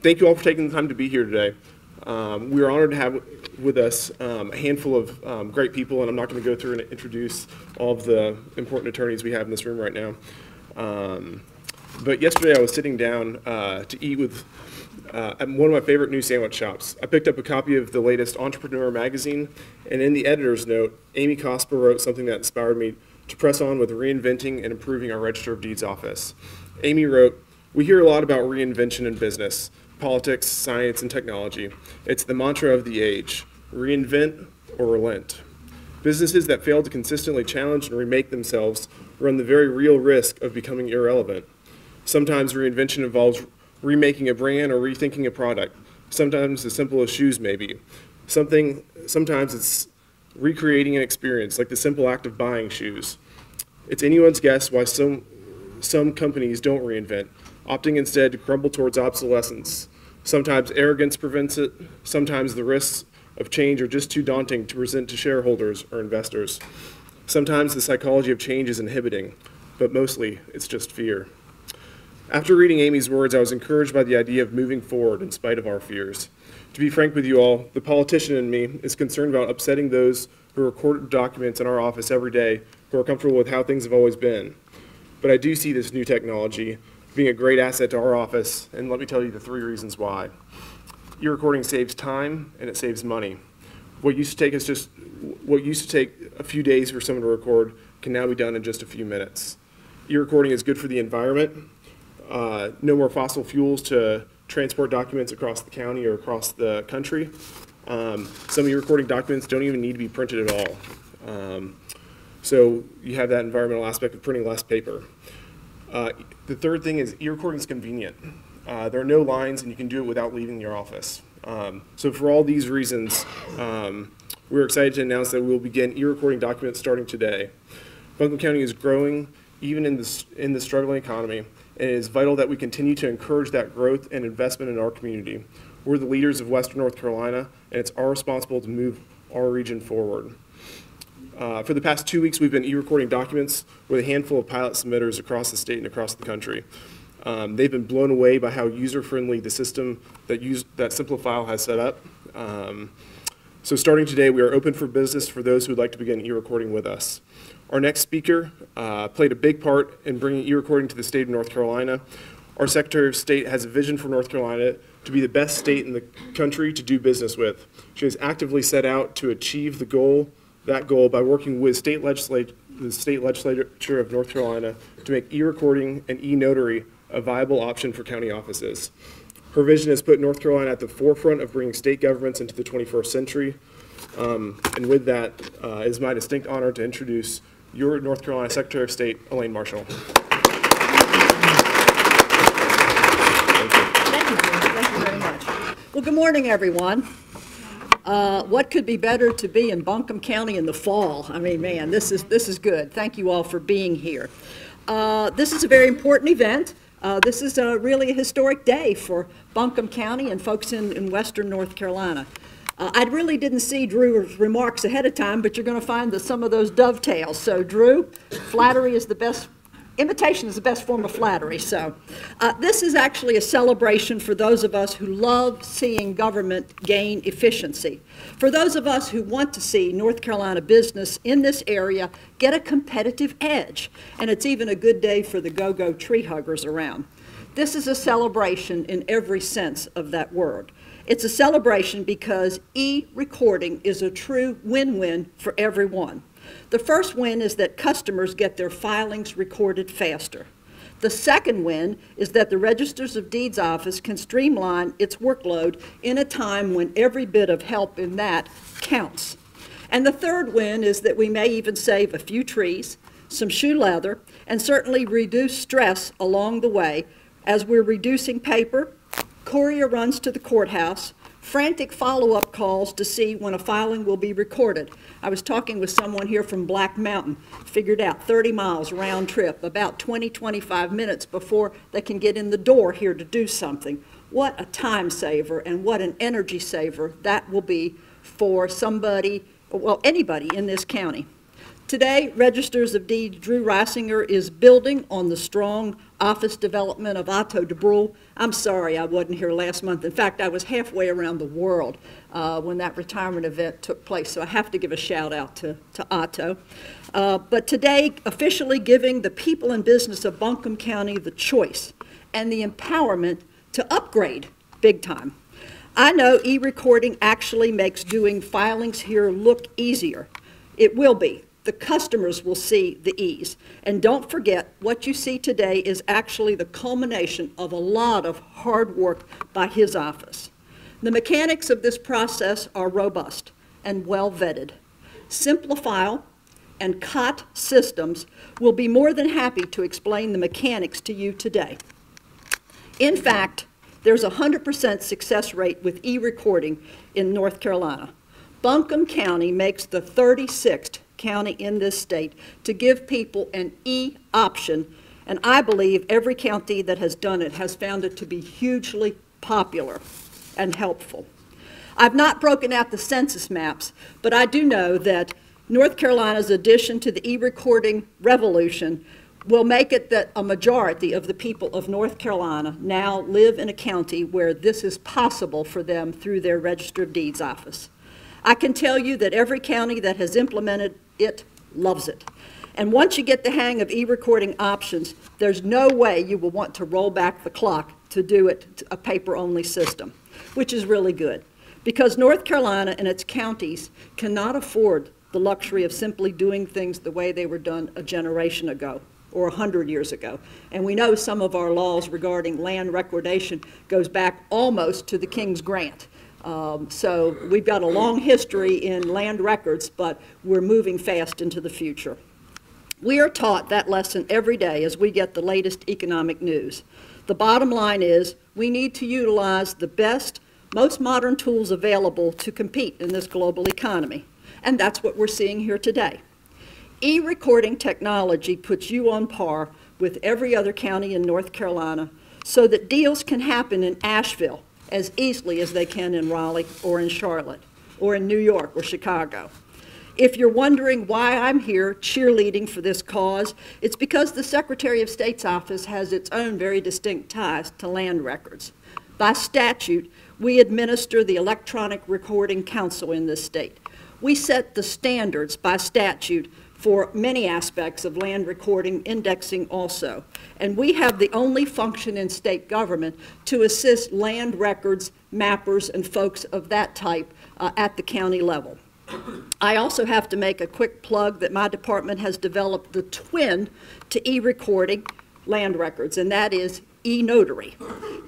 Thank you all for taking the time to be here today. We are honored to have with us a handful of great people, and I'm not going to go through and introduce all of the important attorneys we have in this room right now. But yesterday I was sitting down to eat with at one of my favorite new sandwich shops. I picked up a copy of the latest Entrepreneur magazine, and in the editor's note, Amy Cosper wrote something that inspired me to press on with reinventing and improving our Register of Deeds office. Amy wrote, "We hear a lot about reinvention in business, politics, science, and technology. It's the mantra of the age, reinvent or relent. Businesses that fail to consistently challenge and remake themselves run the very real risk of becoming irrelevant. Sometimes reinvention involves remaking a brand or rethinking a product. Sometimes as simple as shoes, maybe. Sometimes it's recreating an experience, like the simple act of buying shoes. It's anyone's guess why some companies don't reinvent, opting instead to crumble towards obsolescence. Sometimes arrogance prevents it. Sometimes the risks of change are just too daunting to present to shareholders or investors. Sometimes the psychology of change is inhibiting, but mostly it's just fear." After reading Amy's words, I was encouraged by the idea of moving forward in spite of our fears. To be frank with you all, the politician in me is concerned about upsetting those who record documents in our office every day who are comfortable with how things have always been. But I do see this new technology being a great asset to our office, and let me tell you the 3 reasons why. E-recording saves time and it saves money. What used to take a few days for someone to record can now be done in just a few minutes. E-recording is good for the environment. No more fossil fuels to transport documents across the county or across the country. Some e-recording documents don't even need to be printed at all. So you have that environmental aspect of printing less paper. The third thing is e-recording is convenient. There are no lines and you can do it without leaving your office. So for all these reasons, we're excited to announce that we will begin e-recording documents starting today. Buncombe County is growing even in the struggling economy, and it is vital that we continue to encourage that growth and investment in our community. We're the leaders of Western North Carolina, and it's our responsibility to move our region forward. For the past 2 weeks, we've been e-recording documents with a handful of pilot submitters across the state and across the country. They've been blown away by how user-friendly the system that Simplifile has set up. So starting today, we are open for business for those who would like to begin e-recording with us. Our next speaker played a big part in bringing e-recording to the state of North Carolina. Our Secretary of State has a vision for North Carolina to be the best state in the country to do business with. She has actively set out to achieve that goal by working with the state legislature of North Carolina to make e-recording and e-notary a viable option for county offices. Her vision has put North Carolina at the forefront of bringing state governments into the 21st century. And with that, it is my distinct honor to introduce your North Carolina Secretary of State, ELAINE Marshall. Thank you very much. Well, good morning, everyone. What could be better to be in Buncombe County in the fall? I mean, man, this is good. Thank you all for being here. This is a very important event. This is really a historic day for Buncombe County and folks in Western North Carolina. I really didn't see Drew's remarks ahead of time, but you're going to find that some of those dovetails. So, Drew, flattery is the best. Imitation is the best form of flattery. So this is actually a celebration for those of us who love seeing government gain efficiency. For those of us who want to see North Carolina business in this area get a competitive edge. And it's even a good day for the go-go tree huggers around. This is a celebration in every sense of that word. It's a celebration because e-recording is a true win-win for everyone. The first win is that customers get their filings recorded faster. The second win is that the Registers of Deeds office can streamline its workload in a time when every bit of help in that counts. And the third win is that we may even save a few trees, some shoe leather, and certainly reduce stress along the way as we're reducing paper, courier runs to the courthouse, frantic follow-up calls to see when a filing will be recorded. I was talking with someone here from Black Mountain, figured out 30 miles round trip, about 20-25 minutes before they can get in the door here to do something. What a time saver and what an energy saver that will be for somebody, well, anybody in this county. Today, Registers of Deeds Drew Reisinger is building on the strong office development of Otto de Bruyne. I'm sorry I wasn't here last month. In fact, I was halfway around the world when that retirement event took place, so I have to give a shout out to Otto. But today, officially giving the people and business of Buncombe County the choice and the empowerment to upgrade big time. I know eRecording actually makes doing filings here look easier. It will be. The customers will see the ease. And don't forget, what you see today is actually the culmination of a lot of hard work by his office. The mechanics of this process are robust and well vetted. Simplifile and COT systems will be more than happy to explain the mechanics to you today. In fact, there's a 100% success rate with eRecording in North Carolina. Buncombe County makes the 36th county in this state to give people an e-option, and I believe every county that has done it has found it to be hugely popular and helpful. I've not broken out the census maps, but I do know that North Carolina's addition to the eRecording revolution will make it that a majority of the people of North Carolina now live in a county where this is possible for them through their Register of Deeds office. I can tell you that every county that has implemented it loves it. And once you get the hang of eRecording options, there's no way you will want to roll back the clock to do it to a paper-only system, which is really good. Because North Carolina and its counties cannot afford the luxury of simply doing things the way they were done a generation ago or 100 years ago. And we know some of our laws regarding land recordation goes back almost to the King's Grant. So we've got a long history in land records, but we're moving fast into the future. We are taught that lesson every day as we get the latest economic news. The bottom line is we need to utilize the best, most modern tools available to compete in this global economy. And that's what we're seeing here today. eRecording technology puts you on par with every other county in North Carolina so that deals can happen in Asheville as easily as they can in Raleigh or in Charlotte or in New York or Chicago. If you're wondering why I'm here cheerleading for this cause, it's because the Secretary of State's office has its own very distinct ties to land records. By statute, we administer the Electronic Recording Council in this state. We set the standards by statute for many aspects of land recording, indexing also. And we have the only function in state government to assist land records, mappers, and folks of that type at the county level. I also have to make a quick plug that my department has developed the twin to eRecording land records, and that is eNotary.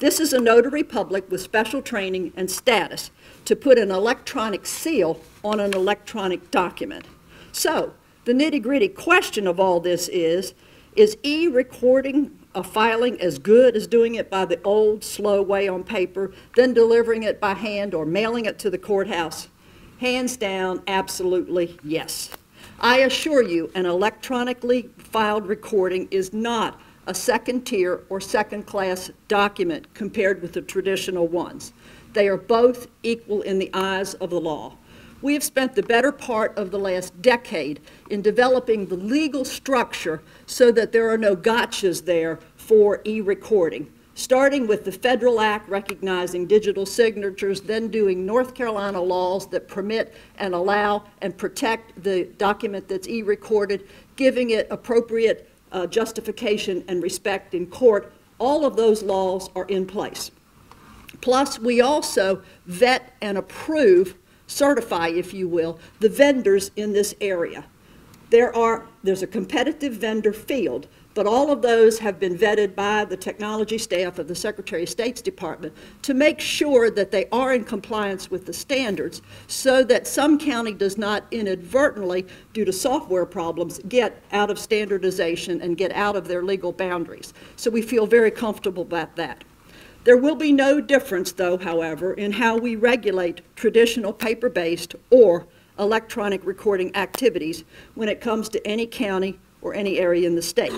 This is a notary public with special training and status to put an electronic seal on an electronic document. So, the nitty-gritty question of all this is eRecording a filing as good as doing it by the old, slow way on paper, then delivering it by hand or mailing it to the courthouse? Hands down, absolutely yes. I assure you, an electronically filed recording is not a second-tier or second-class document compared with the traditional ones. They are both equal in the eyes of the law. We have spent the better part of the last decade in developing the legal structure so that there are no gotchas there for e-recording, starting with the Federal Act recognizing digital signatures, then doing North Carolina laws that permit and allow and protect the document that's e-recorded, giving it appropriate justification and respect in court. All of those laws are in place. Plus, we also vet and approve, certify, if you will, the vendors in this area. There's a competitive vendor field, but all of those have been vetted by the technology staff of the Secretary of State's Department to make sure that they are in compliance with the standards so that some county does not inadvertently, due to software problems, get out of standardization and get out of their legal boundaries. So we feel very comfortable about that. There will be no difference, though, however, in how we regulate traditional paper-based or electronic recording activities when it comes to any county or any area in the state.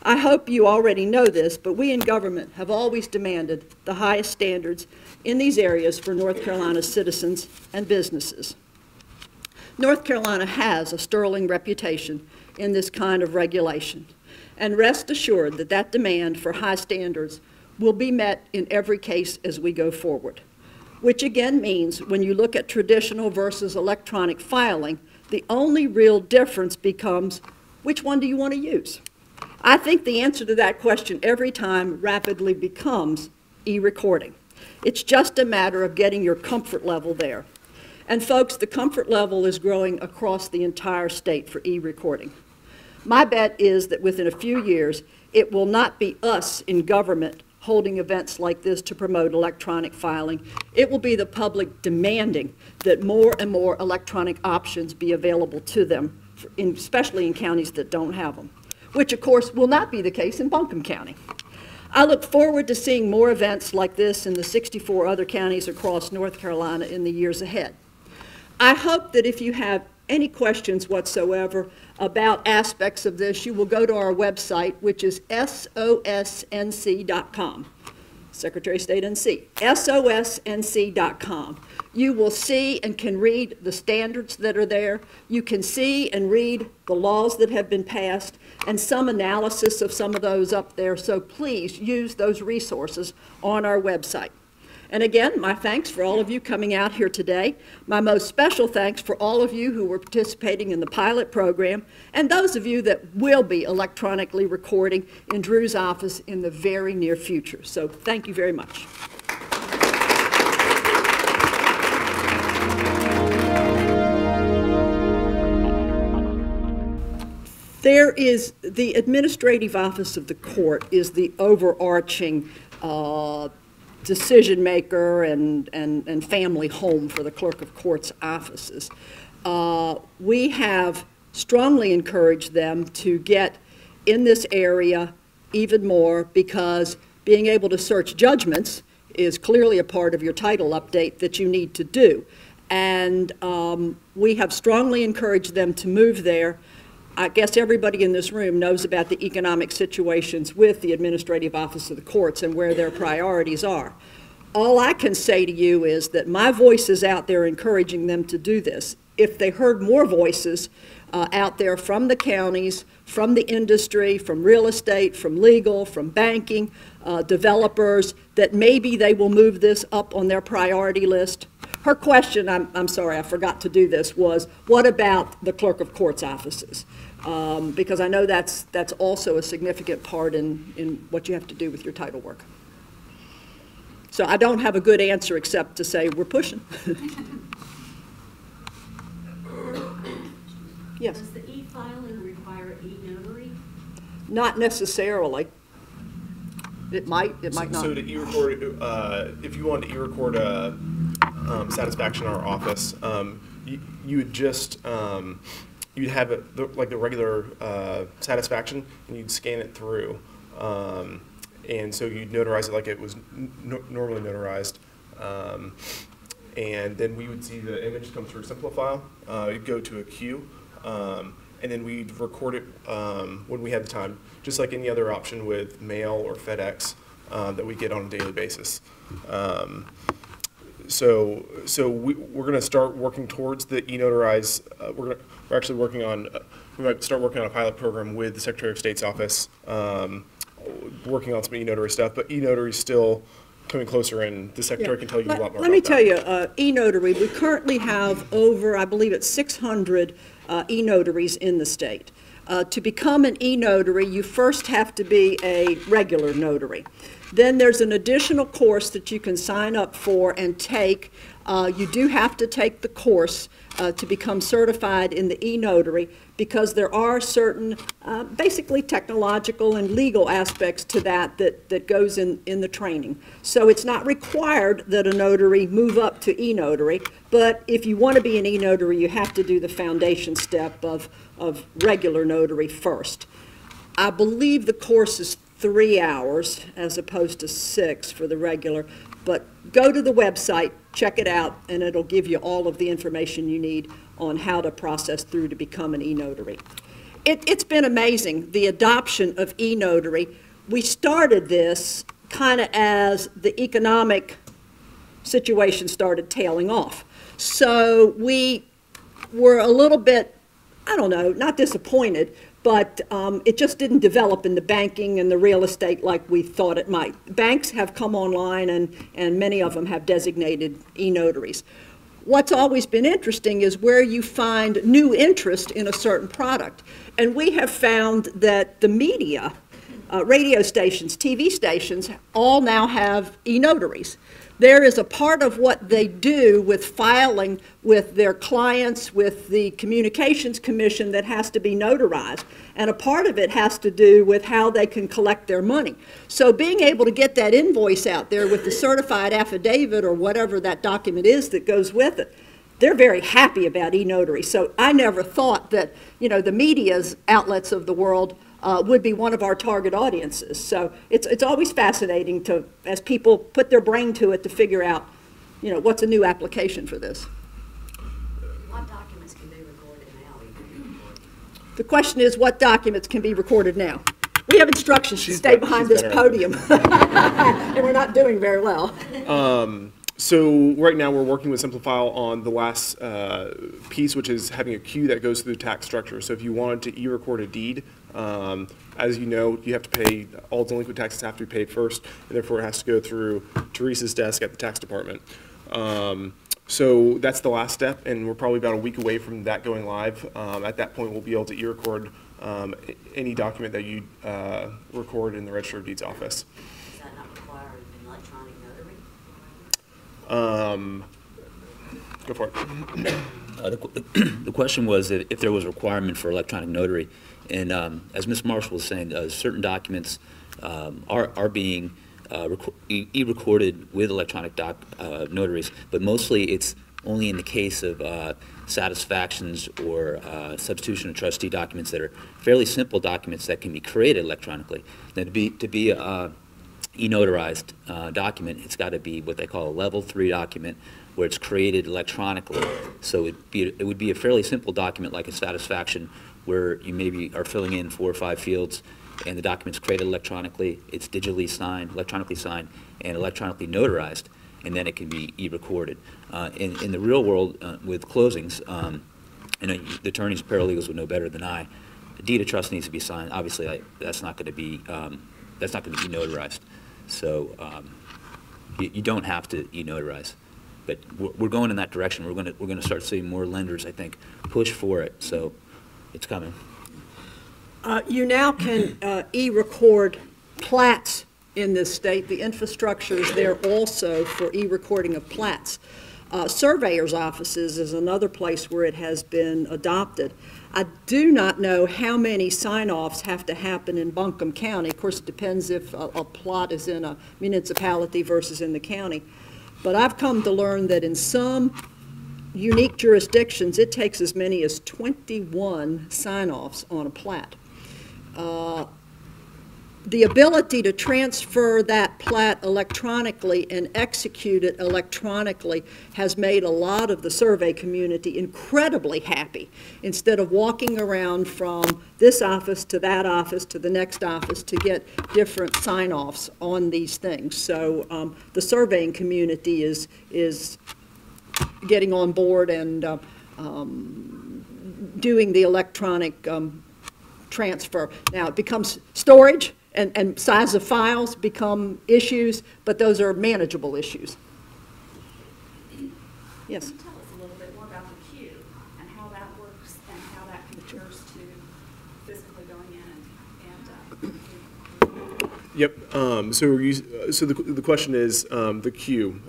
I hope you already know this, but we in government have always demanded the highest standards in these areas for North Carolina's citizens and businesses. North Carolina has a sterling reputation in this kind of regulation. And rest assured that that demand for high standards will be met in every case as we go forward. Which again means when you look at traditional versus electronic filing, the only real difference becomes which one do you want to use? I think the answer to that question every time rapidly becomes e-recording. It's just a matter of getting your comfort level there. And folks, the comfort level is growing across the entire state for e-recording. My bet is that within a few years, it will not be us in government holding events like this to promote electronic filing. It will be the public demanding that more and more electronic options be available to them, especially in counties that don't have them, which of course will not be the case in Buncombe County. I look forward to seeing more events like this in the 64 other counties across North Carolina in the years ahead. I hope that if you have any questions whatsoever about aspects of this, you will go to our website, which is sosnc.com. Secretary of State NC, sosnc.com. You will see and can read the standards that are there. You can see and read the laws that have been passed and some analysis of some of those up there. So please use those resources on our website. And again, my thanks for all of you coming out here today. My most special thanks for all of you who were participating in the pilot program and those of you that will be electronically recording in Drew's office in the very near future. So thank you very much. There is the administrative office of the court is the overarching decision maker and family home for the clerk of court's offices. We have strongly encouraged them to get in this area even more because being able to search judgments is clearly a part of your title update that you need to do. And we have strongly encouraged them to move there. I guess everybody in this room knows about the economic situations with the administrative office of the courts and where their priorities are. All I can say to you is that my voice is out there encouraging them to do this. If they heard more voices out there from the counties, from the industry, from real estate, from legal, from banking, developers, that maybe they will move this up on their priority list. Her question, I'm sorry, I forgot to do this, was what about the clerk of court's offices? Because I know that's also a significant part in what you have to do with your title work. So I don't have a good answer except to say we're pushing. Yes? Does the e-filing require e-notary? Not necessarily. It might not. So to e-record, if you want to e-record satisfaction in our office, you would just, you'd have it like the regular satisfaction, and you'd scan it through. And so you'd notarize it like it was normally notarized. And then we would see the image come through Simplifile. It'd go to a queue. And then we'd record it when we had the time, just like any other option with mail or FedEx that we get on a daily basis. So we're going to start working towards the e-notarize. We're actually working on, we might start working on a pilot program with the Secretary of State's office, working on some e-notary stuff, but e-notary is still coming closer, and the Secretary can tell you a lot more. Let me tell you, e-notary, we currently have over, I believe it's 600 e-notaries in the state. To become an e-notary, you first have to be a regular notary. Then there's an additional course that you can sign up for and take. You do have to take the course to become certified in the e-notary because there are certain basically technological and legal aspects to that goes in the training. So it's not required that a notary move up to e-notary, but if you want to be an e-notary, you have to do the foundation step of regular notary first. I believe the course is 3 hours as opposed to 6 for the regular, but go to the website, check it out, and it'll give you all of the information you need on how to process through to become an e-notary. It's been amazing, the adoption of e-notary. We started this kind of as the economic situation started tailing off. So we were a little bit, I don't know, not disappointed, but it just didn't develop in the banking and the real estate like we thought it might. Banks have come online, and many of them have designated e-notaries. What's always been interesting is where you find new interest in a certain product. And we have found that the media, radio stations, TV stations, all now have e-notaries. There is a part of what they do with filing with their clients, with the Communications Commission, that has to be notarized. And a part of it has to do with how they can collect their money. So being able to get that invoice out there with the certified affidavit or whatever that document is that goes with it, they're very happy about e-notary. So I never thought that, you know, the media's outlets of the world would be one of our target audiences. So it's always fascinating to, as people put their brain to it, to figure out, you know, what's a new application for this. What documents can be recorded now? The question is, what documents can be recorded now? We have instructions to stay behind this podium, and we're not doing very well. So right now we're working with Simplifile on the last piece, which is having a queue that goes through the tax structure. So if you wanted to e-record a deed, as you know, you have to pay, all delinquent taxes have to be paid first, and therefore it has to go through Teresa's desk at the tax department. So that's the last step, and we're probably about a week away from that going live. At that point, we'll be able to e-record any document that you record in the Register of Deeds office. Does that not require an electronic notary? Go for it. The question was if there was a requirement for electronic notary, and as Ms. Marshall was saying, certain documents are being e-recorded with electronic notaries, but mostly it's only in the case of satisfactions or substitution of trustee documents that are fairly simple documents that can be created electronically. Now, to be a e-notarized document, it's got to be what they call a level 3 document, where it's created electronically. So it would be a fairly simple document like a satisfaction, where you maybe are filling in 4 or 5 fields, and the document's created electronically, it's digitally signed, electronically signed, and electronically notarized, and then it can be e-recorded. In the real world, with closings, you know, the attorneys and paralegals would know better than I. The deed of trust needs to be signed. Obviously, that's not going to be e-notarized. So you don't have to e-notarize, but we're going in that direction. We're going to start seeing more lenders, I think, push for it. So it's coming. You now can e-record plats in this state. The infrastructure is there also for e-recording of plats. Surveyors' offices is another place where it has been adopted. I do not know how many sign-offs have to happen in Buncombe County. Of course, it depends if a plot is in a municipality versus in the county. But I've come to learn that in some unique jurisdictions, it takes as many as 21 sign-offs on a plat. The ability to transfer that plat electronically and execute it electronically has made a lot of the survey community incredibly happy. Instead of walking around from this office to that office to the next office to get different sign-offs on these things. So the surveying community is getting on board and doing the electronic transfer. Now it becomes storage. And size of files become issues, but those are manageable issues. Yes? Can you tell us a little bit more about the queue and how that works and how that compares to physically going in and Yep. So the question is the queue.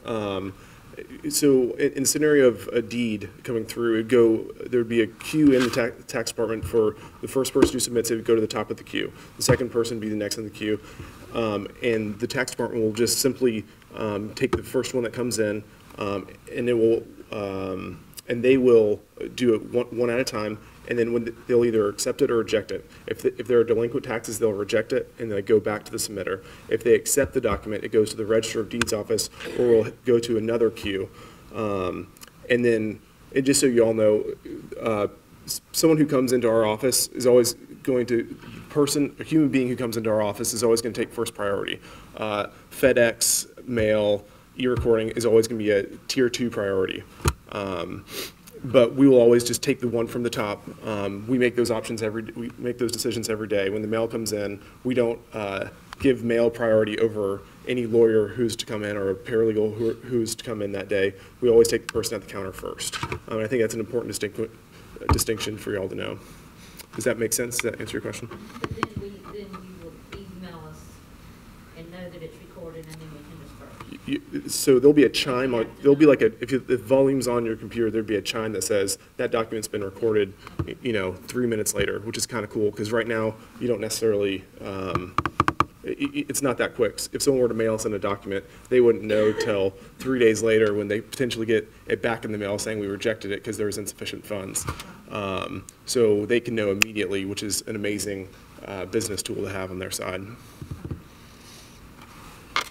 So in the scenario of a deed coming through, there'd be a queue in the tax department for the first person who submits it would go to the top of the queue. The second person would be the next in the queue. And the tax department will just simply take the first one that comes in, and they will do it one at a time. And then they'll either accept it or reject it. If there are delinquent taxes, they'll reject it and then go back to the submitter. If they accept the document, it goes to the Register of Deeds office or will go to another queue. And then, and just so you all know, someone who comes into our office is always going to, a human being who comes into our office is always going to take first priority. FedEx, mail, e-recording is always going to be a tier 2 priority. but we will always just take the one from the top. We make those we make those decisions every day. When the mail comes in, we don't give mail priority over any lawyer who's to come in or a paralegal who's to come in that day. We always take the person at the counter first. And I think that's an important distinction for y'all to know. Does that make sense? Does that answer your question? But then you will email us and know that it's recorded, and then we can disperse. So there'll be a chime on, there'll be like if volume's on your computer, there'd be a chime that says that document's been recorded, 3 minutes later, which is kind of cool, because right now you don't necessarily, it's not that quick. If someone were to mail us in a document, they wouldn't know till 3 days later when they potentially get it back in the mail saying we rejected it because there was insufficient funds. So they can know immediately, which is an amazing business tool to have on their side.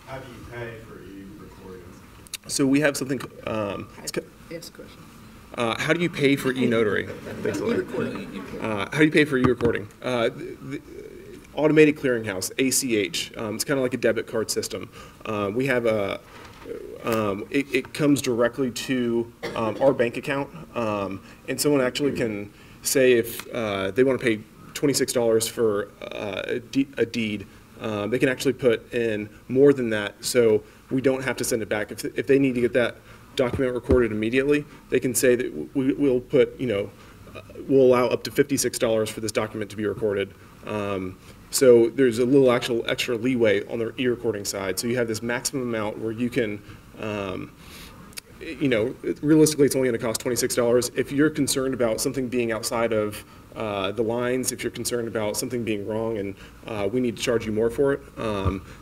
How do you pay for e-recordings? So we have something, Ask a question. how do you pay for e-notary? Thanks, Elaine. How do you pay for e-recording? The Automated Clearinghouse, ACH. It's kind of like a debit card system. We have it comes directly to our bank account, and someone actually can say if they want to pay $26 for a deed, they can actually put in more than that, so we don't have to send it back. If they need to get that document recorded immediately, they can say that we'll put, we'll allow up to $56 for this document to be recorded. So there's a little extra leeway on the e-recording side. So you have this maximum amount where you can, realistically it's only going to cost $26. If you're concerned about something being outside of the lines, if you're concerned about something being wrong and we need to charge you more for it,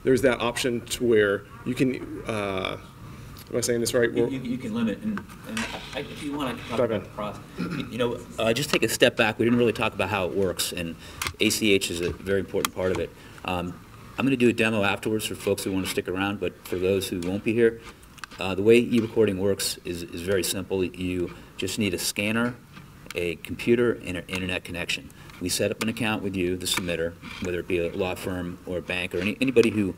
there's that option to where you can, am I saying this right? You can limit, and if you want to talk about the process, just take a step back. We didn't really talk about how it works, and ACH is a very important part of it. I'm going to do a demo afterwards for folks who want to stick around, but for those who won't be here, the way e-recording works is very simple. You just need a scanner, a computer, and an internet connection. We set up an account with you, the submitter, whether it be a law firm or a bank or anybody who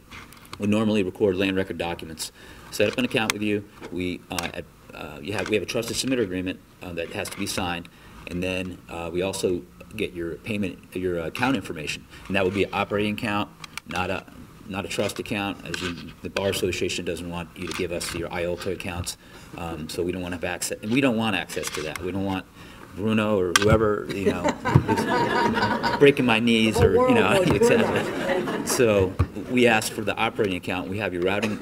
would normally record land record documents. Set up an account with you. We have a trusted submitter agreement that has to be signed, and then we also get your account information, and that would be an operating account, not a trust account. The bar association doesn't want you to give us your IOLTA accounts, so we don't want to have access, and we don't want access to that. We don't want Bruno or whoever is breaking my knees or etc. So we ask for the operating account. We have your routing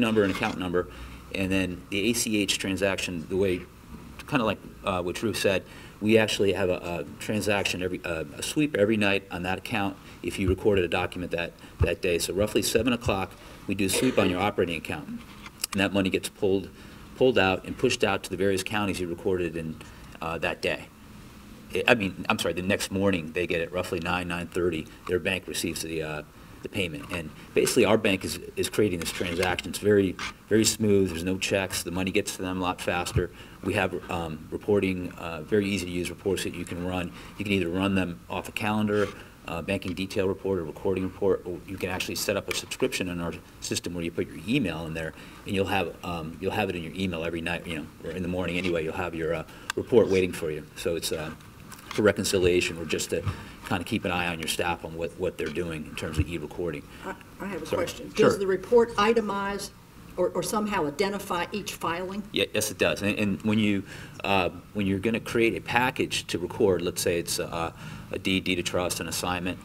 number and account number, and then the ACH transaction. The way, kind of like what Drew said, we actually have a transaction a sweep every night on that account if you recorded a document that day. So roughly 7 o'clock, we do a sweep on your operating account, and that money gets pulled out and pushed out to the various counties you recorded in that day. The next morning they get it roughly 9:30. Their bank receives the payment, and basically our bank is creating this transaction. It's very, very smooth. There's no checks. The money gets to them a lot faster. We have reporting, very easy to use reports that you can run. You can either run them off a calendar, banking detail report, or recording report, or you can actually set up a subscription in our system where you put your email in there, and you'll have it in your email every night, or in the morning anyway. You'll have your report waiting for you. So it's for reconciliation, or just to kind of keep an eye on your staff on what they're doing in terms of e-recording. I have a Sorry. question. Sure. Does the report itemize or somehow identify each filing? Yes, it does. And when you're going to create a package to record, let's say it's a deed of trust, an assignment,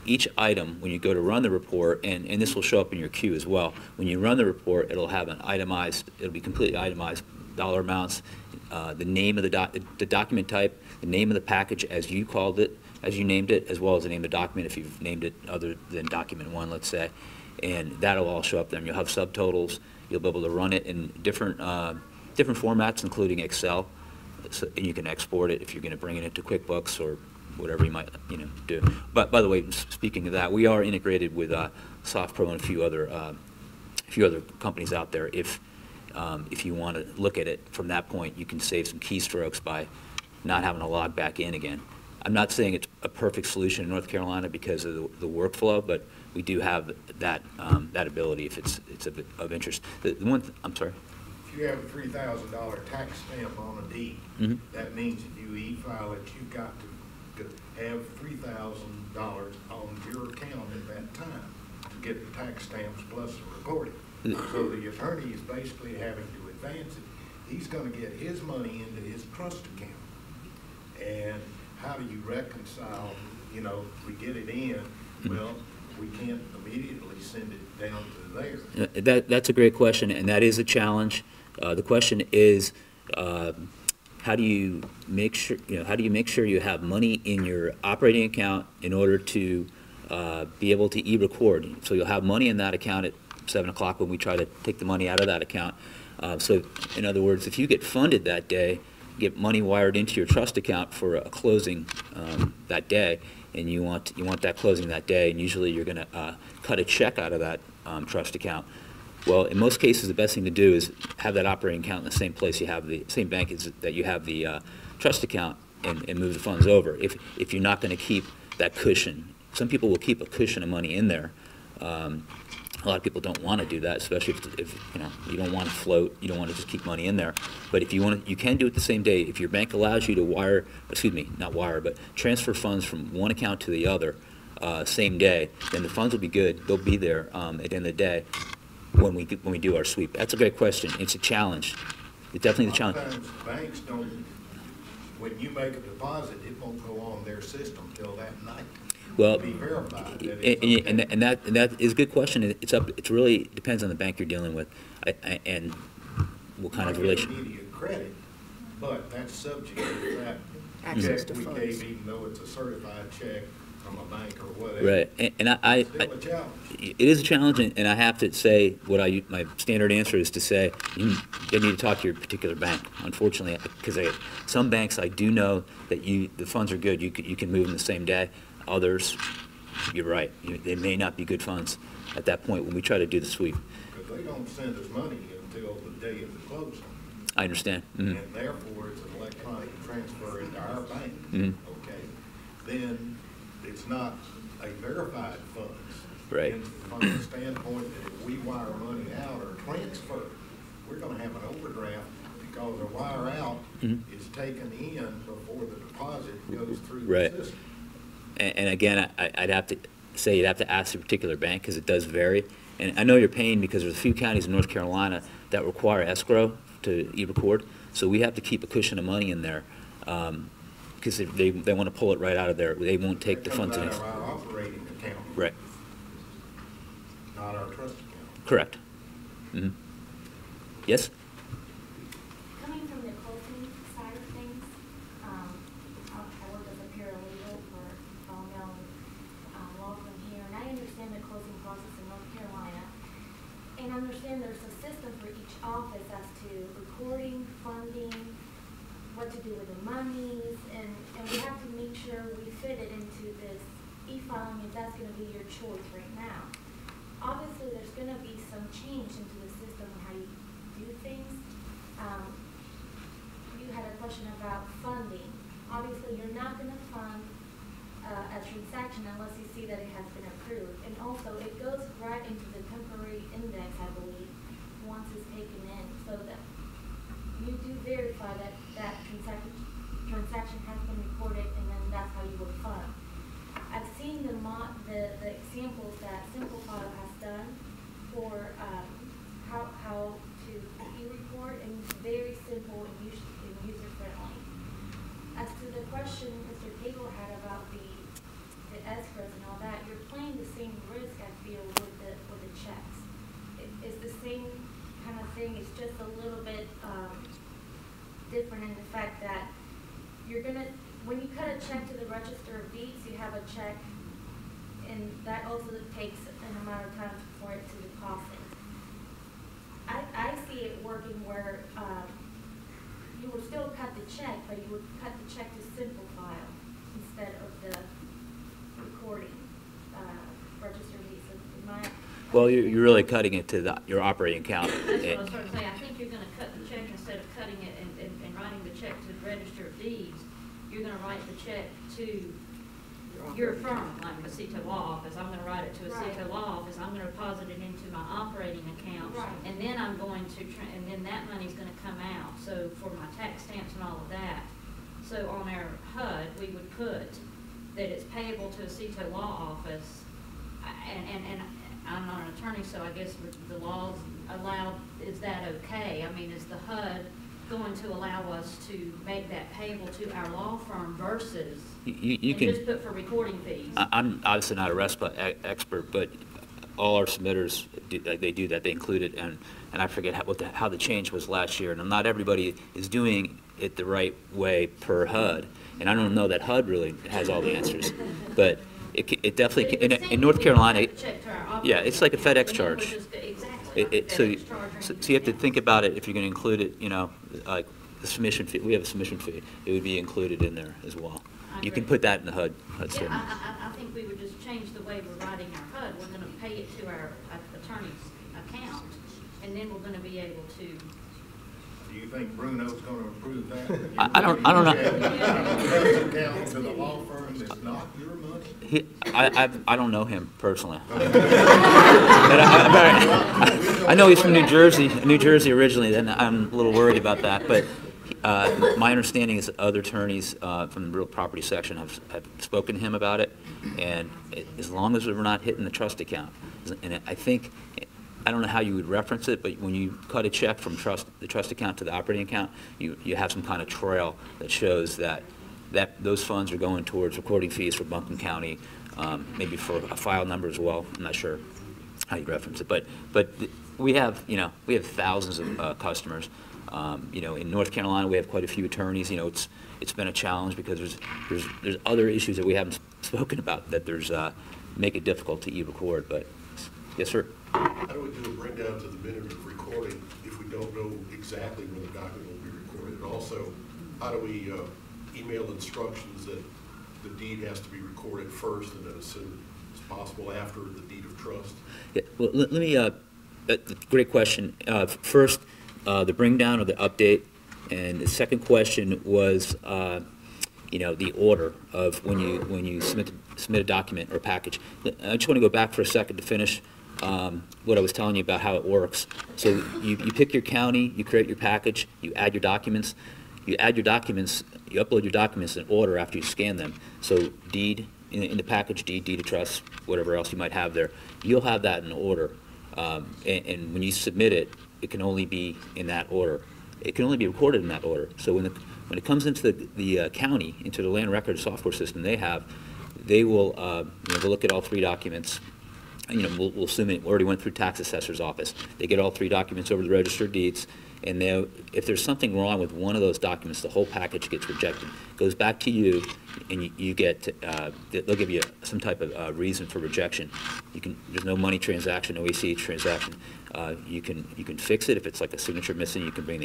each item, when you go to run the report, and this will show up in your queue as well, when you run the report, it'll have it'll be completely itemized, dollar amounts, the name of the document type, the name of the package as you called it, as you named it, as well as the name of the document if you've named it other than document 1, let's say. And that'll all show up there. And you'll have subtotals. You'll be able to run it in different formats, including Excel, and you can export it if you're going to bring it into QuickBooks or whatever you might do. But by the way, speaking of that, we are integrated with SoftPro and a few other companies out there. If you want to look at it from that point, you can save some keystrokes by not having to log back in again. I'm not saying it's a perfect solution in North Carolina because of the workflow, but we do have that ability if it's of interest. I'm sorry. if you have a $3,000 tax stamp on a deed, Mhm. that means if you e-file it, you've got to have $3,000 on your account at that time to get the tax stamps plus the recording. So the attorney is basically having to advance it. He's going to get his money into his trust account. And how do you reconcile, you know, we get it in, well, we can't immediately send it down to there. That's a great question, and that is a challenge. The question is, how do you make sure you have money in your operating account in order to be able to e-record? So you'll have money in that account at 7 o'clock when we try to take the money out of that account. So in other words, if you get funded that day, get money wired into your trust account for a closing that day, and you want that closing that day, and usually you're going to cut a check out of that trust account. Well, in most cases, the best thing to do is have that operating account in the same place you have the same bank that you have the trust account, and move the funds over. If you're not going to keep that cushion, some people will keep a cushion of money in there. A lot of people don't want to do that, especially if you don't want to float, you don't want to just keep money in there. But if you want to, you can do it the same day. If your bank allows you to but transfer funds from one account to the other same day, then the funds will be good. They'll be there at the end of the day when we do our sweep. That's a great question. It's a challenge. It's definitely the challenge. Sometimes banks don't, when you make a deposit, it won't go on their system till that night. Well, Be verified that it's okay. and that is a good question. It really depends on the bank you're dealing with, and what kind of relation. Immediate credit, but that's subject to that Access check to we funds. gave, even though it's a certified check from a bank or whatever. Right, and I Still a challenge. it is a challenge, and I have to say my standard answer is to say you need to talk to your particular bank. Unfortunately, because some banks I do know that the funds are good. You can move them the same day. Others, you're right. They may not be good funds at that point when we try to do the sweep. Because they don't send us money until the day of the closing. I understand. Mm-hmm. And therefore, it's an electronic transfer into our bank. Mhm. Okay? Then it's not a verified funds. Right. And from the standpoint that if we wire money out or transfer, we're going to have an overdraft because a wire out is taken in before the deposit goes through Right. the system. And again, I'd have to say you'd have to ask the particular bank because it does vary. And I know you're paying because there's a few counties in North Carolina that require escrow to e-record. So we have to keep a cushion of money in there because they want to pull it right out of there. They won't take the funds in. That comes out of our operating account. Right. Not our trust account. Correct. Mm-hmm. Yes? Coming from the closing side of things, I work as a paralegal for well-known law firm here, and I understand the closing process in North Carolina. And I understand there's a system for each office as to recording, funding, what to do with the monies, and we have to make sure we fit it into this e-filing if that's going to be your choice right now. Obviously, there's going to be some change into the system and how you do things. You had a question about funding. Obviously, you're not going to fund a transaction unless you see that it has been approved. And also, it goes right into the temporary index, I believe, once it's taken in, so that you do verify that that transaction has been recorded, and then that's how you would fund. I've seen the examples that Simplifile has done for how to e-record, and it's very simple and user-friendly. As to the question Mr. Cable had about the escrows and all that, you're playing the same risk, I feel, with the checks. It's the same kind of thing. It's just a little bit different in the fact that you're gonna, when you cut a check to the Register of Deeds, you have a check, and that also takes an amount of time for it to deposit. I see it working where you would still cut the check, but you would cut the check to Simplifile instead of the recording Register of Deeds. Well, you're really cutting it to your operating account. That's what I was trying to say. I think you're going to cut the check instead of cutting it and writing the check to the Register of Deeds. You're going to write the check to your firm, like a CETO law office, I'm gonna write it to a CETO law office, I'm gonna deposit it into my operating account, Right. and then I'm going to, and then that money's gonna come out, so for my tax stamps and all of that. So on our HUD, we would put that it's payable to a CETO law office, and I'm not an attorney, so I guess the laws allow, is that okay? I mean, is the HUD going to allow us to make that payable to our law firm versus, You and can. just put for recording fees? I'm obviously not a RESPA expert, but all our submitters, they do that, they include it, and I forget how the change was last year, and not everybody is doing it the right way per HUD, and I don't know that HUD really has all the answers, but it definitely, in North Carolina, yeah, it's like a FedEx charge. So you have to think about it if you're going to include it, you know, like the submission fee, we have a submission fee, it would be included in there as well. You can put that in the HUD statement. I think we would just change the way we're writing our HUD. We're gonna pay it to our attorney's account, and then we're gonna be able to. Do you think Bruno's gonna approve that? I don't know. Account to the law firm that's not your money? I don't know him personally. But I know he's from New Jersey originally, and I'm a little worried about that. But my understanding is that other attorneys from the real property section have spoken to him about it, and as long as we're not hitting the trust account, and I think, I don't know how you would reference it, but when you cut a check from the trust account to the operating account, you have some kind of trail that shows that those funds are going towards recording fees for Buncombe County, maybe for a file number as well. I'm not sure how you reference it, but we have thousands of customers. In North Carolina, we have quite a few attorneys. It's been a challenge because there's other issues that we haven't spoken about that make it difficult to e-record. But yes, sir. How do we do a bring down to the minute of recording if we don't know exactly when the document will be recorded? And also, how do we email instructions that the deed has to be recorded first and then as soon as possible after the deed of trust? Yeah, well, let me, great question. First, the bring down or the update, and the second question was, the order of when you submit a document or package. I just want to go back for a second to finish what I was telling you about how it works. So you pick your county, you create your package, you add your documents, you upload your documents in order after you scan them. So deed, in the package, deed of trust, whatever else you might have there, you'll have that in order. And when you submit it, it can only be in that order. It can only be recorded in that order. So when it comes into the county, into the land record software system they will they'll look at all three documents. We'll assume it already went through tax assessor's office. They get all three documents over to the register of deeds, and if there's something wrong with one of those documents, the whole package gets rejected. Goes back to you, and you get they'll give you some type of reason for rejection. There's no money transaction, no ACH transaction. You can fix it if it's like a signature missing. You can bring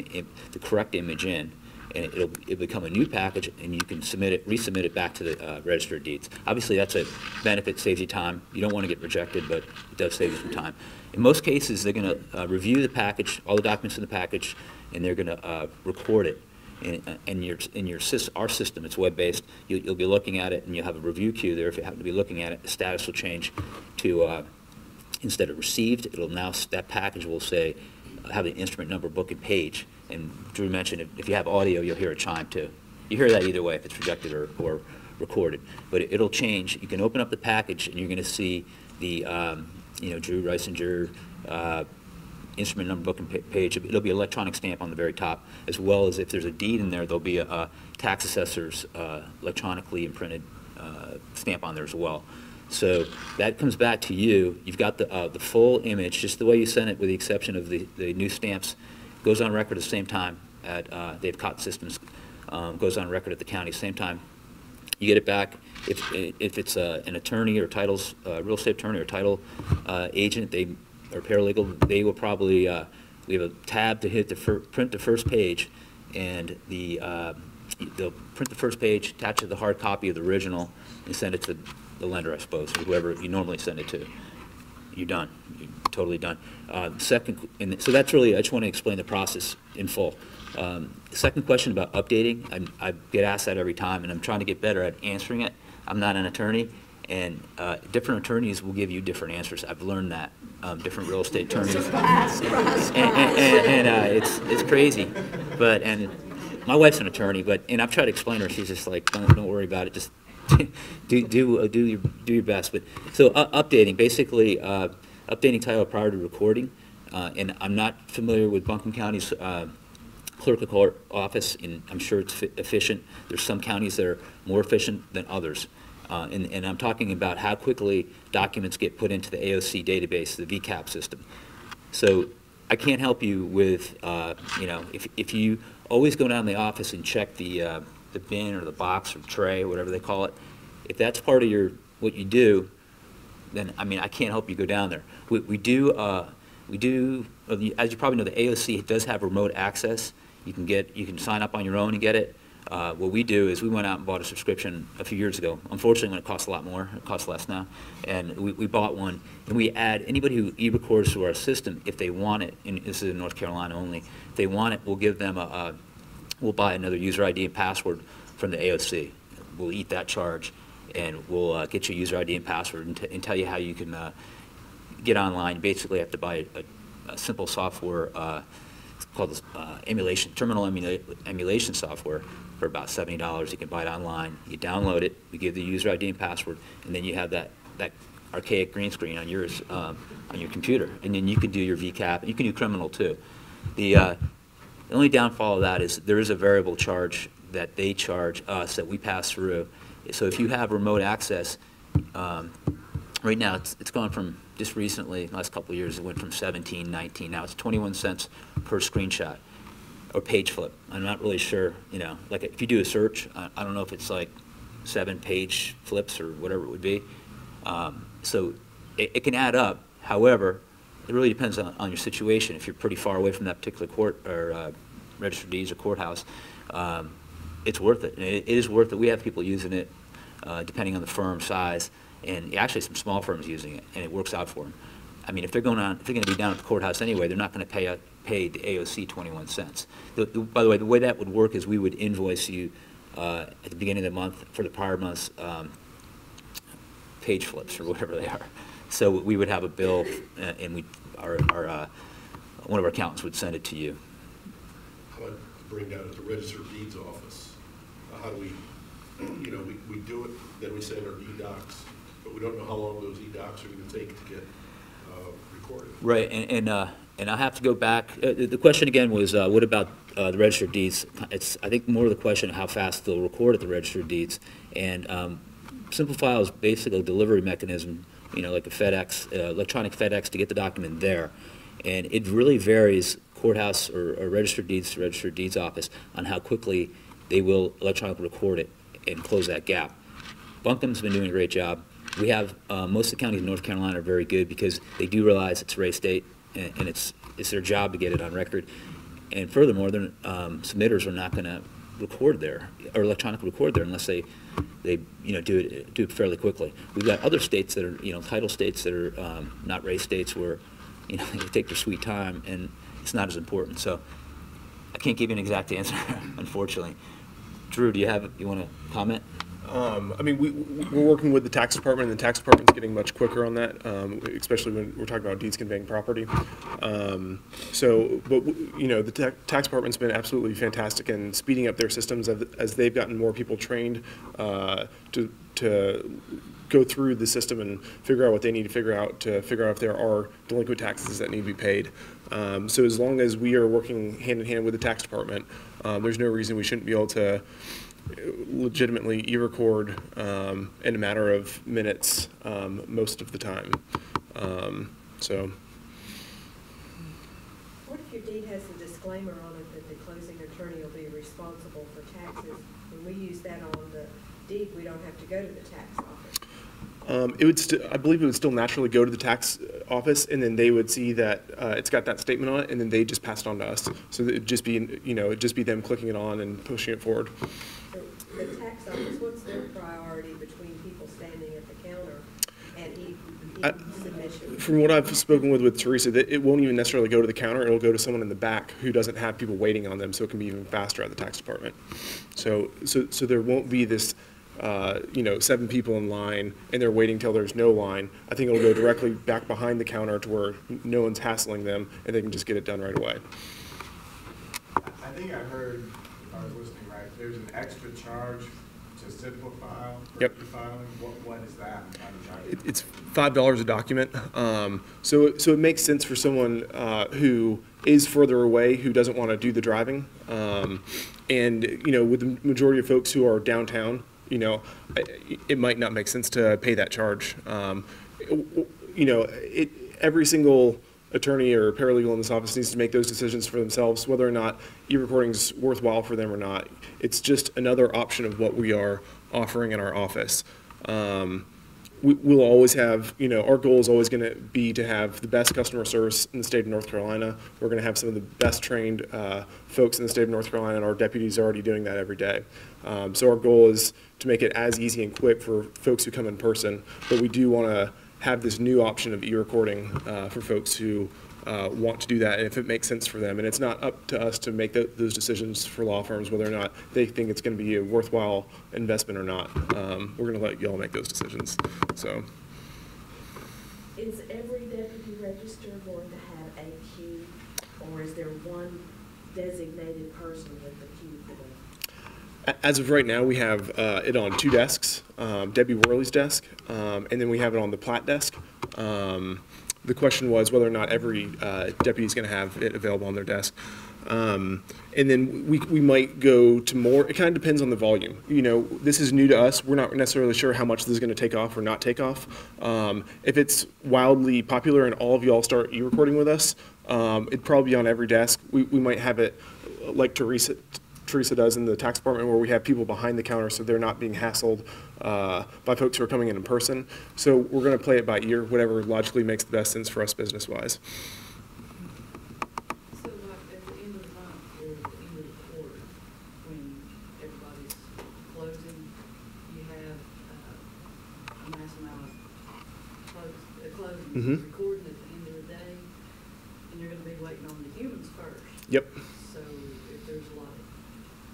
the correct image in, and it'll become a new package, and you can resubmit it back to the register of deeds. Obviously, that's a benefit, saves you time. You don't want to get rejected, but it does save you some time. In most cases, they're going to review the package, all the documents in the package, and they're going to record it. Our system, it's web-based. You'll be looking at it, and you'll have a review queue there. If you happen to be looking at it, the status will change to instead of received, that package will say have the instrument number, book, and page. And Drew mentioned if you have audio, you'll hear a chime too. You hear that either way if it's rejected or recorded. But it'll change. You can open up the package, and you're going to see the Drew Reisinger instrument number, book, and page. It'll be an electronic stamp on the very top, as well as if there's a deed in there, there'll be a tax assessor's electronically imprinted stamp on there as well. So that comes back to you. You've got the full image, just the way you sent it, with the exception of the new stamps. Goes on record at the same time at Dave Cotton Systems. Goes on record at the county same time. You get it back. If it's an attorney or titles, real estate attorney or title agent, or paralegal, they will probably we have a tab to hit print the first page, and they'll print the first page, attach it to the hard copy of the original, and send it to the lender, I suppose, or whoever you normally send it to. You're done. You're totally done. So that's really, I just want to explain the process in full. Second question about updating, I get asked that every time, and I'm trying to get better at answering it. I'm not an attorney, and different attorneys will give you different answers. I've learned that. Different real estate attorneys. It's crazy. But, and my wife's an attorney, and I've tried to explain to her, she's just like, don't worry about it, just do your best. But so updating, basically updating title prior to recording, and I'm not familiar with Buncombe County's clerk of court office, and I'm sure it's efficient. There's some counties that are more efficient than others. And I'm talking about how quickly documents get put into the AOC database, the VCAP system. So I can't help you with, if you always go down to the office and check the bin or the box or tray, whatever they call it, if that's part of what you do, then, I mean, I can't help you go down there. We do, as you probably know, the AOC does have remote access. You can sign up on your own and get it. What we do is we went out and bought a subscription a few years ago. Unfortunately, when it costs a lot more, it costs less now. And we bought one, and we add anybody who e-records to our system, if they want it, and this is in North Carolina only, if they want it, we'll give them we'll buy another user ID and password from the AOC. We'll eat that charge, and we'll get you a user ID and password and tell you how you can get online. You basically have to buy a simple software it's called terminal emulation software for about $70. You can buy it online. You download it. We give the user ID and password, and then you have that archaic green screen on yours on your computer, and then you can do your VCAP. You can do criminal too. The only downfall of that is there is a variable charge that they charge us that we pass through. So if you have remote access, right now it's gone from just recently, the last couple of years, it went from 17, 19. Now it's 21 cents per screenshot or page flip. I'm not really sure, like if you do a search, I don't know if it's like 7 page flips or whatever it would be. So it can add up. However, it really depends on your situation. If you're pretty far away from that particular court or registered deeds or courthouse, it's worth it. And it is worth it. We have people using it depending on the firm size. And actually some small firms using it, and it works out for them. I mean, if they're going to be down at the courthouse anyway, they're not going to pay the AOC 21 cents. By the way, the way that would work is we would invoice you at the beginning of the month for the prior month's page flips or whatever they are. So we would have a bill, and one of our accountants would send it to you. How about bring down at the Register of Deeds office? How do we, we do it, then we send our e-docs. But we don't know how long those e-docs are going to take to get recorded. Right, and I have to go back. The question again was, what about the Register of Deeds? It's, I think, more of the question of how fast they'll record at the Register of Deeds. And Simplifile is basically a delivery mechanism, like a FedEx, electronic FedEx to get the document there. And it really varies courthouse or Register of Deeds to Register of Deeds office on how quickly they will electronically record it and close that gap. Buncombe's been doing a great job. We have, most of the counties in North Carolina are very good because they do realize it's Ray State, and it's their job to get it on record. And furthermore, submitters are not going to record there or electronically record there unless they do it fairly quickly. We've got other states that are title states that are not Ray States where they take their sweet time and it's not as important. So I can't give you an exact answer, unfortunately. Drew, do you want to comment? I mean, we're working with the tax department, and the tax department's getting much quicker on that, especially when we're talking about deeds conveying property. The tax department's been absolutely fantastic in speeding up their systems as they've gotten more people trained to go through the system and figure out what they need to figure out if there are delinquent taxes that need to be paid. So as long as we are working hand in hand with the tax department, there's no reason we shouldn't be able to legitimately e-record in a matter of minutes most of the time. What if your deed has a disclaimer on it that the closing attorney will be responsible for taxes? When we use that on the deed, we don't have to go to the tax office. I believe it would still naturally go to the tax office, and then they would see that it's got that statement on it, and then they just pass it on to us. So it'd just be, it'd just be them clicking it on and pushing it forward. So the tax office, what's their priority between people standing at the counter and e-submission? From what I've spoken with Teresa, that it won't even necessarily go to the counter. It'll go to someone in the back who doesn't have people waiting on them, so it can be even faster at the tax department. So there won't be this 7 people in line and they're waiting till there's no line. I think it'll go directly back behind the counter to where no one's hassling them and they can just get it done right away. I think I heard, if I was listening right, there's an extra charge to Simplifile for Yep. e-filing. What is that? How does that- It's $5 a document. So it makes sense for someone who is further away, who doesn't want to do the driving. And, with the majority of folks who are downtown, it might not make sense to pay that charge. Every single attorney or paralegal in this office needs to make those decisions for themselves, whether or not e-recording is worthwhile for them or not. It's just another option of what we are offering in our office. We'll always have, our goal is always going to be to have the best customer service in the state of North Carolina. We're going to have some of the best trained folks in the state of North Carolina, and our deputies are already doing that every day. So our goal is to make it as easy and quick for folks who come in person, but we do want to have this new option of e-recording for folks who want to do that, and if it makes sense for them. And it's not up to us to make those decisions for law firms, whether or not they think it's going to be a worthwhile investment or not. We're going to let you all make those decisions. So, is every deputy register going to have a queue, or is there one designated person with the queue for them? As of right now, we have it on 2 desks, Debbie Worley's desk, and then we have it on the Platt desk. The question was whether or not every deputy is going to have it available on their desk. And then we might go to more. It kind of depends on the volume. This is new to us. We're not necessarily sure how much this is going to take off or not take off. If it's wildly popular and all of y'all start e-recording with us, it'd probably be on every desk. We might have it like Teresa does in the tax department, where we have people behind the counter so they're not being hassled by folks who are coming in person. So we're going to play it by ear, whatever logically makes the best sense for us business-wise. So like at the end of the month or the end of the quarter, when everybody's closing, you have a mass amount of closing recording at the end of the day, and you're going to be waiting on the humans first. Yep. So if there's a lot of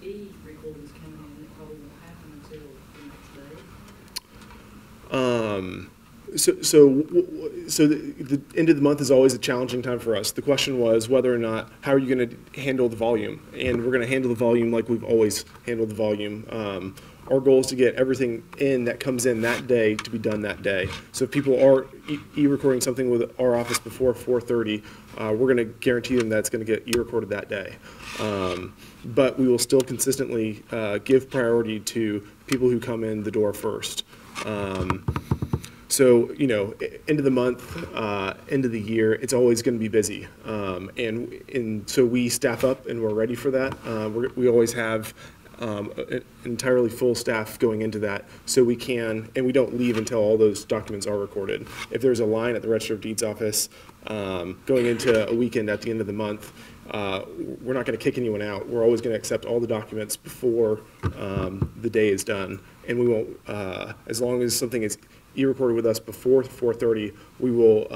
e-recordings coming in, it probably won't happen until the next day. So the end of the month is always a challenging time for us. The question was whether or not, how are you going to handle the volume? And we're going to handle the volume like we've always handled the volume. Our goal is to get everything in that comes in that day to be done that day. So if people are e-recording something with our office before 4:30, we're going to guarantee them that it's going to get e-recorded that day. But we will still consistently give priority to people who come in the door first. So, end of the month, end of the year, it's always going to be busy. And so we staff up and we're ready for that. We always have an entirely full staff going into that, so we can, and we don't leave until all those documents are recorded. If there's a line at the Register of Deeds office going into a weekend at the end of the month, we're not going to kick anyone out. We're always going to accept all the documents before the day is done, and we won't, as long as something is e-recorded with us before 4:30, we will,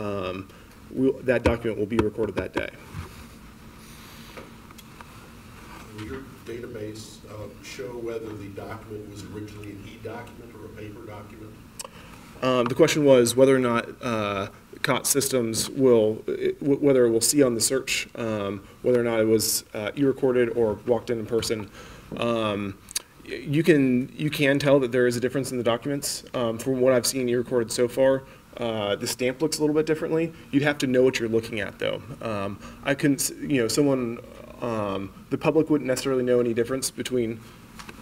that document will be recorded that day. Will your database show whether the document was originally an e-document or a paper document? The question was whether or not COT systems will, whether it will see on the search, whether or not it was e-recorded or walked in person. You can tell that there is a difference in the documents. From what I've seen e-recorded so far, the stamp looks a little bit differently. You'd have to know what you're looking at, though. I couldn't, someone, the public wouldn't necessarily know any difference between.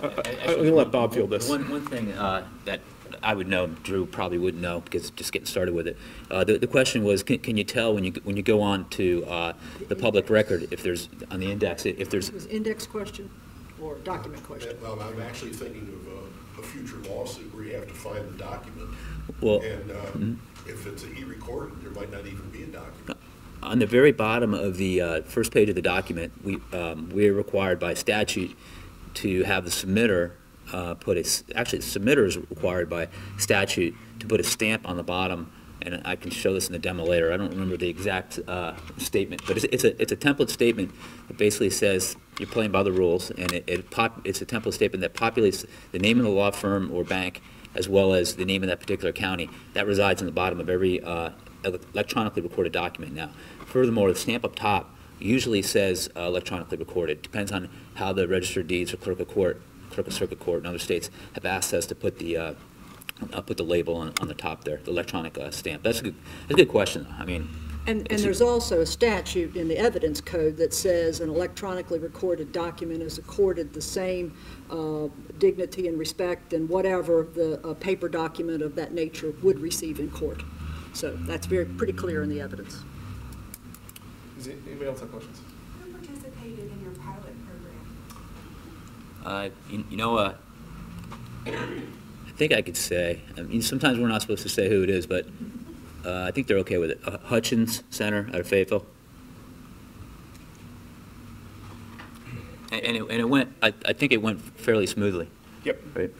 I'm going to let Bob field this. One thing that I would know, Drew probably wouldn't know because just getting started with it. The question was, can you tell when you go on to the public record if there's on the index if there's. It was index question or document question? Well, I'm actually thinking of a future lawsuit where you have to find the document. Well, and if it's an e-recorded, there might not even be a document. On the very bottom of the first page of the document, we're required by statute to have the submitter actually the submitter is required by statute to put a stamp on the bottom and I can show this in the demo later. I don't remember the exact statement, but it's a template statement that basically says you're playing by the rules, and it's a template statement that populates the name of the law firm or bank as well as the name of that particular county. That resides in the bottom of every electronically recorded document now. Furthermore, the stamp up top usually says electronically recorded. Depends on how the Register of Deeds or Clerk of Circuit Court in other states have asked us to put the label on the top there, the electronic stamp. That's a good question, though. I mean, and there's also a statute in the evidence code that says an electronically recorded document is accorded the same dignity and respect and whatever the paper document of that nature would receive in court. So that's pretty clear in the evidence. Does anybody else have questions? Who participated in your pilot program? I think I could say. I mean, sometimes we're not supposed to say who it is, but I think they're okay with it. Hutchins Center out of Fayetteville. And it went, I think it went fairly smoothly. Yep. Right?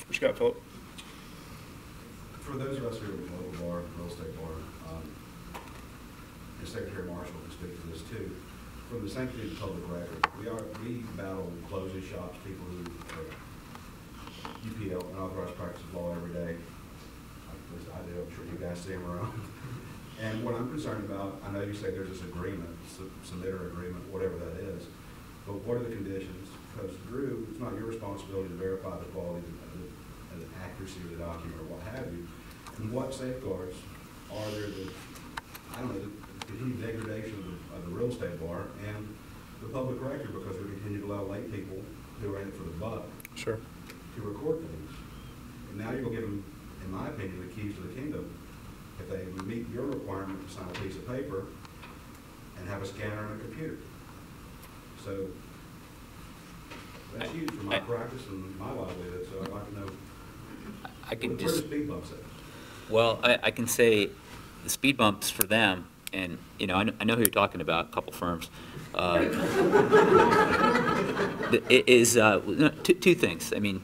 What you got, Philip? For those of us who are in the local bar, real estate bar, and Secretary Marshall can speak to this too, from the sanctity of the public record, we battle closing shops, people who are UPL, unauthorized practice of law every day. At least I do, I'm sure you guys see them around. And what I'm concerned about, I know you say there's this agreement, submitter agreement, whatever that is, but what are the conditions? Because Drew, it's not your responsibility to verify the quality and the accuracy of the document or what have you. And what safeguards are there that, I don't know, the continued degradation of the real estate bar and the public record, because we continue to allow lay people who are in it for the buck Sure. to record things. And now you're going to give them, in my opinion, the keys to the kingdom. If they meet your requirement to sign a piece of paper and have a scanner and a computer. So that's huge for my practice and my livelihood, so I'd like to know where the speed bumps at. Well, I can say the speed bumps for them, and you know, I know who you're talking about, a couple firms. It is two things. I mean,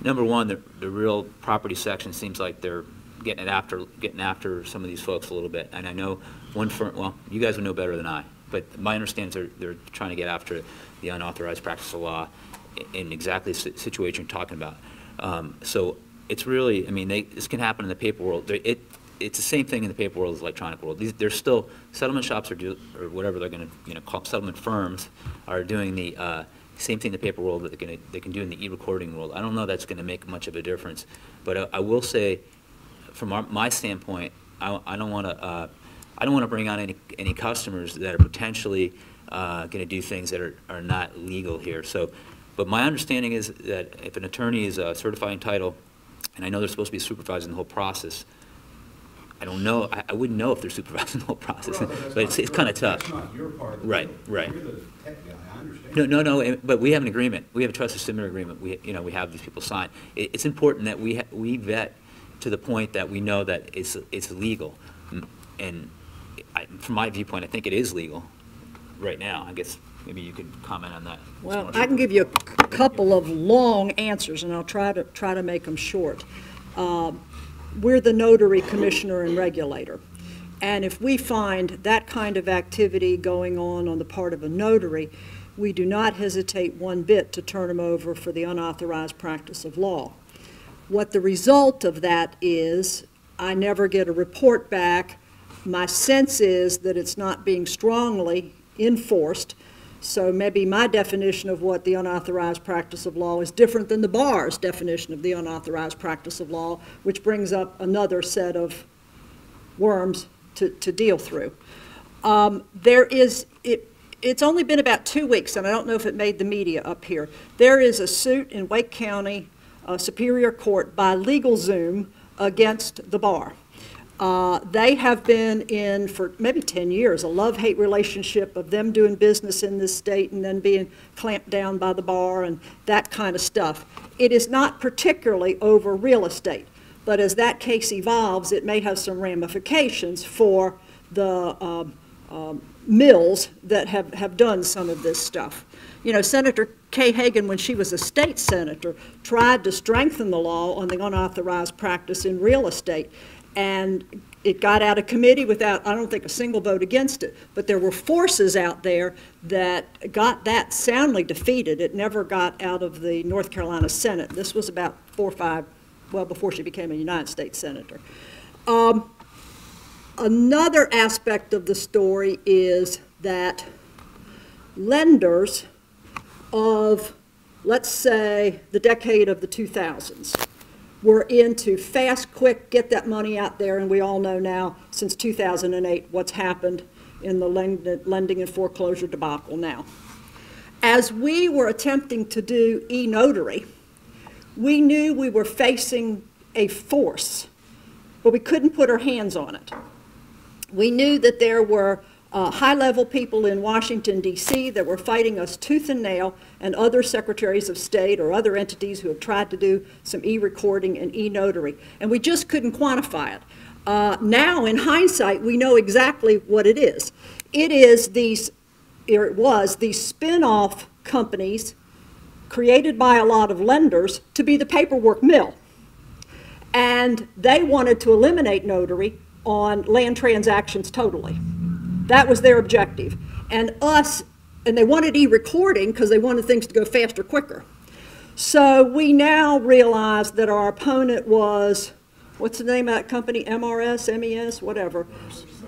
number one, the real property section seems like they're getting after some of these folks a little bit. And I know one firm, well, you guys would know better than I, but my understanding is they're trying to get after the unauthorized practice of law in exactly the situation you're talking about. So it's really, I mean, this can happen in the paper world. It's the same thing in the paper world as electronic world. There's still, settlement shops or whatever they're going to call settlement firms are doing the same thing in the paper world that they can do in the e-recording world. I don't know that's going to make much of a difference, but I will say, from my standpoint, I don't want to bring on any customers that are potentially going to do things that are not legal here. So, but my understanding is that if an attorney is certifying title, and I know they're supposed to be supervising the whole process, I don't know. I wouldn't know if they're supervising the whole process, but it's kind of tough. That's not your part of the Right, deal. right. You're the tech guy, I understand. No, but we have an agreement. We have a trusted submitter agreement. We have these people sign. It's important that we vet to the point that we know that it's legal. And from my viewpoint, I think it is legal right now. I guess maybe you could comment on that. Well, I can give you a couple of long answers, and I'll try to make them short. We're the notary commissioner and regulator. And if we find that kind of activity going on the part of a notary, we do not hesitate one bit to turn them over for the unauthorized practice of law. What the result of that is, I never get a report back. My sense is that it's not being strongly enforced. So maybe my definition of what the unauthorized practice of law is different than the bar's definition of the unauthorized practice of law, which brings up another set of worms to deal through. It's only been about 2 weeks, and I don't know if it made the media up here. There is a suit in Wake County Superior Court by LegalZoom against the bar. They have been in for maybe 10 years, a love-hate relationship of them doing business in this state and then being clamped down by the bar and that kind of stuff. It is not particularly over real estate, but as that case evolves, it may have some ramifications for the mills that have done some of this stuff. You know, Senator Kay Hagan, when she was a state senator, tried to strengthen the law on the unauthorized practice in real estate, and it got out of committee without, I don't think, a single vote against it. But there were forces out there that got that soundly defeated. It never got out of the North Carolina Senate. This was about 4 or 5, well, before she became a United States senator. Another aspect of the story is that lenders of, let's say, the decade of the 2000s were into fast, quick, get that money out there, and we all know now, since 2008, what's happened in the lending and foreclosure debacle now. As we were attempting to do e-notary, we knew we were facing a force, but we couldn't put our hands on it. We knew that there were high-level people in Washington, D.C. that were fighting us tooth and nail, and other secretaries of state or other entities who have tried to do some e-recording and e-notary, and we just couldn't quantify it. Now, in hindsight, we know exactly what it is. It is these, or it was, these spin-off companies created by a lot of lenders to be the paperwork mill. And they wanted to eliminate notary on land transactions totally. That was their objective. And they wanted e-recording because they wanted things to go faster, quicker. So we now realize that our opponent was, what's the name of that company, MRS, MES, whatever,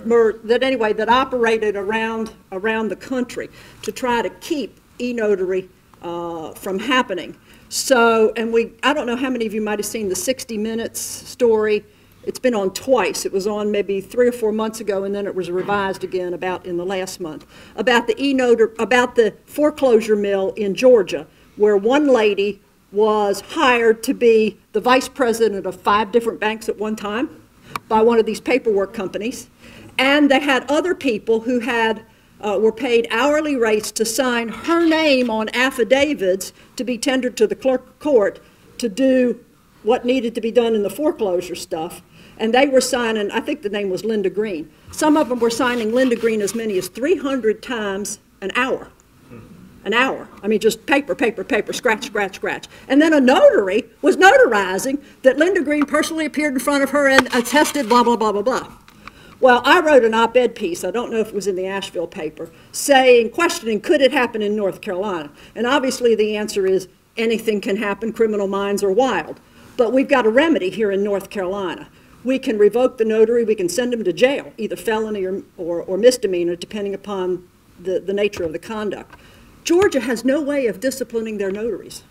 that operated around the country to try to keep e-notary from happening. So, and I don't know how many of you might have seen the 60 Minutes story. It's been on twice. It was on maybe 3 or 4 months ago, and then it was revised again about in the last month, about the foreclosure mill in Georgia, where one lady was hired to be the vice president of 5 different banks at one time by one of these paperwork companies. And they had other people who were paid hourly rates to sign her name on affidavits to be tendered to the clerk of court to do what needed to be done in the foreclosure stuff. And they were signing, I think the name was Linda Green. Some of them were signing Linda Green as many as 300 times an hour. An hour. I mean, just paper, paper, paper, scratch, scratch, scratch. And then a notary was notarizing that Linda Green personally appeared in front of her and attested blah, blah, blah, blah, blah. Well, I wrote an op-ed piece, I don't know if it was in the Asheville paper, questioning, could it happen in North Carolina? And obviously the answer is anything can happen, criminal minds are wild. But we've got a remedy here in North Carolina. We can revoke the notary, we can send him to jail, either felony or misdemeanor, depending upon the nature of the conduct. Georgia has no way of disciplining their notaries.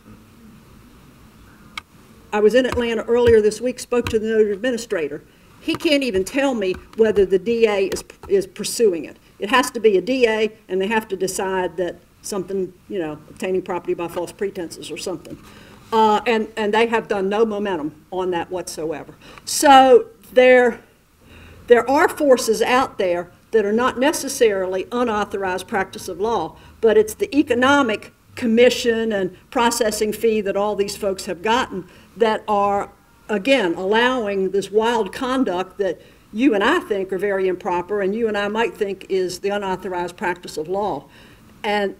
I was in Atlanta earlier this week, spoke to the notary administrator. He can't even tell me whether the DA is pursuing it. It has to be a DA, and they have to decide that something, you know, obtaining property by false pretenses or something. And they have done no momentum on that whatsoever. So there are forces out there that are not necessarily unauthorized practice of law, but it's the economic commission and processing fee that all these folks have gotten that are, again, allowing this wild conduct that you and I think are very improper, and you and I might think is the unauthorized practice of law. And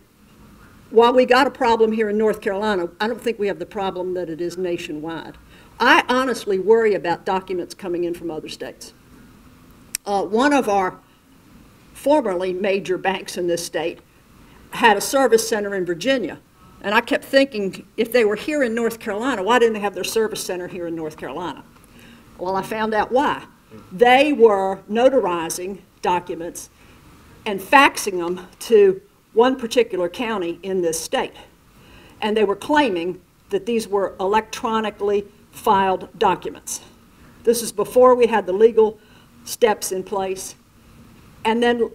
while we got a problem here in North Carolina, I don't think we have the problem that it is nationwide. I honestly worry about documents coming in from other states. One of our formerly major banks in this state had a service center in Virginia. And I kept thinking, if they were here in North Carolina, why didn't they have their service center here in North Carolina? Well, I found out why. They were notarizing documents and faxing them to one particular county in this state. And they were claiming that these were electronically filed documents. This is before we had the legal steps in place. And then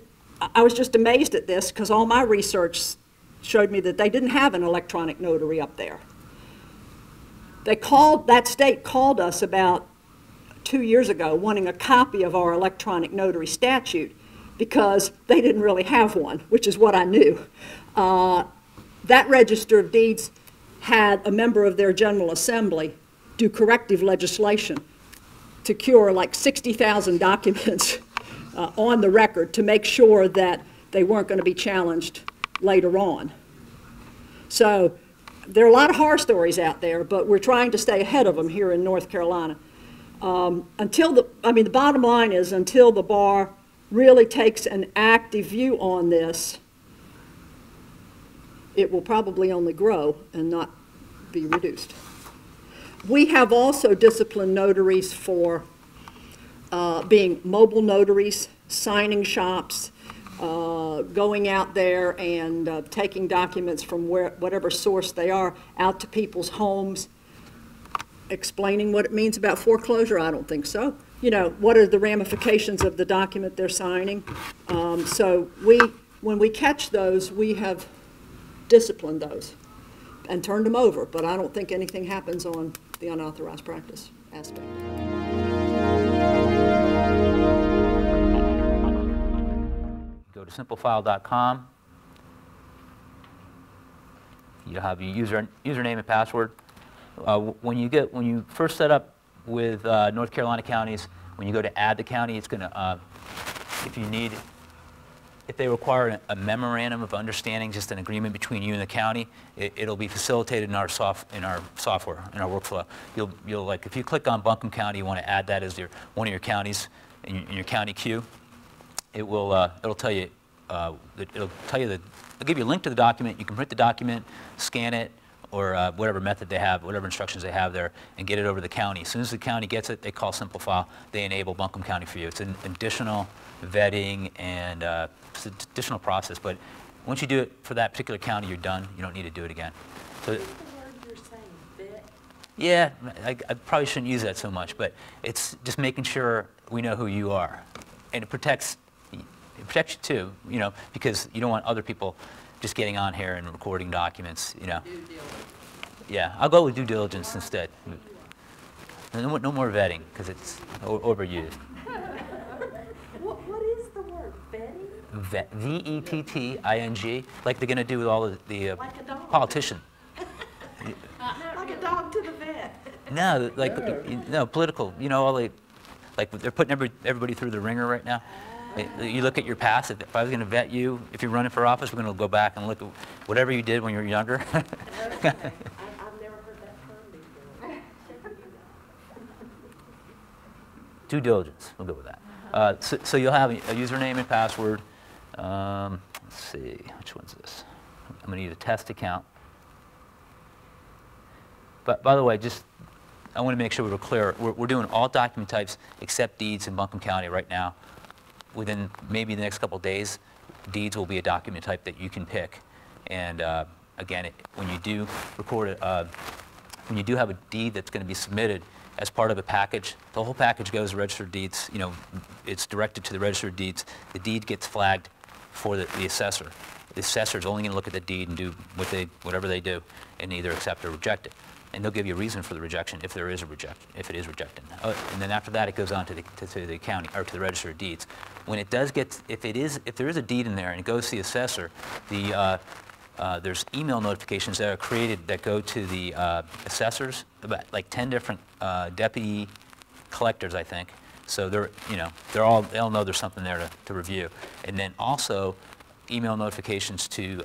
I was just amazed at this because all my research showed me that they didn't have an electronic notary up there. That state called us about 2 years ago wanting a copy of our electronic notary statute because they didn't really have one, which is what I knew. That Register of Deeds had a member of their General Assembly do corrective legislation to cure like 60,000 documents on the record to make sure that they weren't going to be challenged later on. So there are a lot of horror stories out there, but we're trying to stay ahead of them here in North Carolina. The bottom line is, until the bar really takes an active view on this, it will probably only grow and not be reduced. We have also disciplined notaries for being mobile notaries, signing shops, going out there and taking documents from whatever source they are out to people's homes, explaining what it means about foreclosure. I don't think so. What are the ramifications of the document they're signing? So when we catch those, we have disciplined those and turned them over, but I don't think anything happens on the unauthorized practice aspect. Go to simplifile.com. You have your username and password. When you first set up with North Carolina counties, when you go to add the county, it's going to, if they require a memorandum of understanding, just an agreement between you and the county, it'll be facilitated in our software, in our workflow. You'll like, if you click on Buncombe County, you want to add that as one of your counties in your county queue. It'll tell you it'll give you a link to the document. You can print the document, scan it, or whatever method they have, whatever instructions they have there, and get it over to the county. As soon as the county gets it, they call Simplifile. They enable Buncombe County for you. It's an additional vetting and it's an additional process. But once you do it for that particular county, you're done. You don't need to do it again. So, what's the word you're saying, vet? Yeah, I probably shouldn't use that so much, but it's just making sure we know who you are, and it protects you too, because you don't want other people just getting on here and recording documents, Due diligence. Yeah, I'll go with due diligence instead. No more vetting, because it's overused. What is the word, vetting? V-E-T-T-I-N-G, like they're going to do with all the Like a dog. politicians. Like a dog to the vet. No, political, all like they're putting everybody through the ringer right now. You look at your past. If I was going to vet you, if you're running for office, we're going to go back and look at whatever you did when you were younger. Okay. I've never heard that term before. Due diligence, we'll go with that. So you'll have a username and password. Let's see, which one's this? I'm going to need a test account. But by the way, I want to make sure we were clear. We're doing all document types except deeds in Buncombe County right now. Within maybe the next couple of days, deeds will be a document type that you can pick. And again, when you do record it, when you do have a deed that's going to be submitted as part of a package, the whole package goes to registered deeds. It's directed to the registered deeds. The deed gets flagged for the assessor. The assessor's only going to look at the deed and do whatever they do, and either accept or reject it. And they'll give you a reason for the rejection if it is rejected. And then after that, it goes on to the county or to the register of deeds. When it does get, if there is a deed in there and it goes to the assessor, there's email notifications that are created that go to the assessors, about like 10 different deputy collectors, I think. So they'll know there's something there to review. And then also email notifications to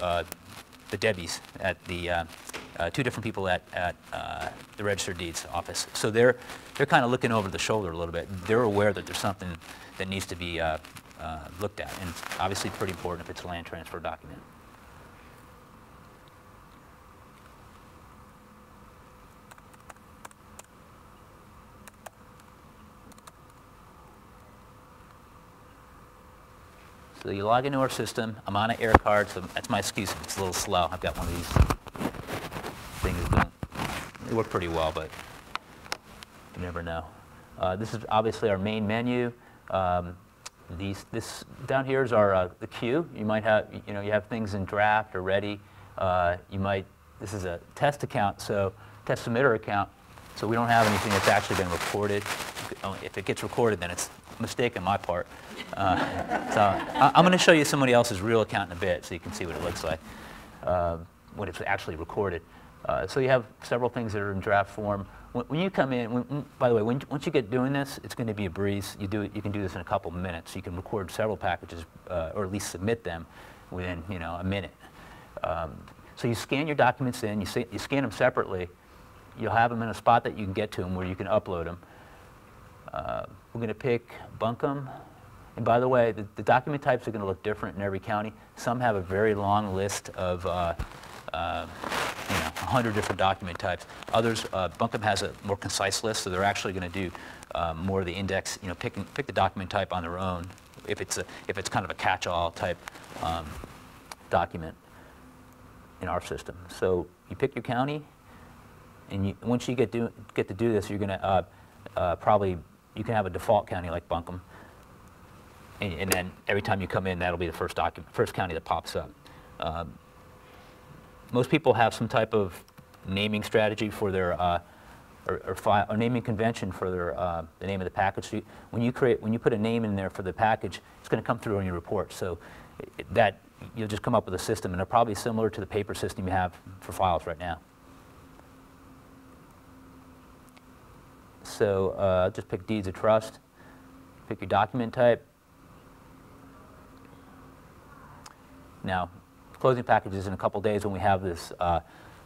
the Debbies at the two different people at the Register of Deeds office. So they're kind of looking over the shoulder a little bit. They're aware that there's something that needs to be looked at, and it's obviously pretty important if it's a land transfer document. So you log into our system. I'm on an air card, so that's my excuse if it's a little slow. I've got one of these things that they work pretty well, but you never know. This is obviously our main menu. This down here is our the queue. You might have you have things in draft or ready. This is a test account, so test submitter account. So we don't have anything that's actually been recorded. If it gets recorded, then it's a mistake on my part. So I'm going to show you somebody else's real account in a bit so you can see what it looks like when it's actually recorded. So you have several things that are in draft form. when you come in, by the way, once you get doing this, it's going to be a breeze. You can do this in a couple of minutes. You can record several packages, or at least submit them within, a minute. So you scan your documents in. You scan them separately. You'll have them in a spot that you can get to them where you can upload them. We're going to pick Buncombe. And by the way, the document types are going to look different in every county. Some have a very long list of 100 different document types. Others, Buncombe has a more concise list, so they're actually going to do more of the index. Pick the document type on their own if it's kind of a catch-all type document in our system. So you pick your county, and once you get to do this, you're going to you can have a default county like Buncombe. And then every time you come in, that'll be the first county that pops up. Most people have some type of naming strategy for their or naming convention for the name of the package. So when you put a name in there for the package, it's going to come through on your report. So that you'll just come up with a system, and they're probably similar to the paper system you have for files right now. So just pick deeds of trust. Pick your document type. Now, closing packages in a couple days when we have this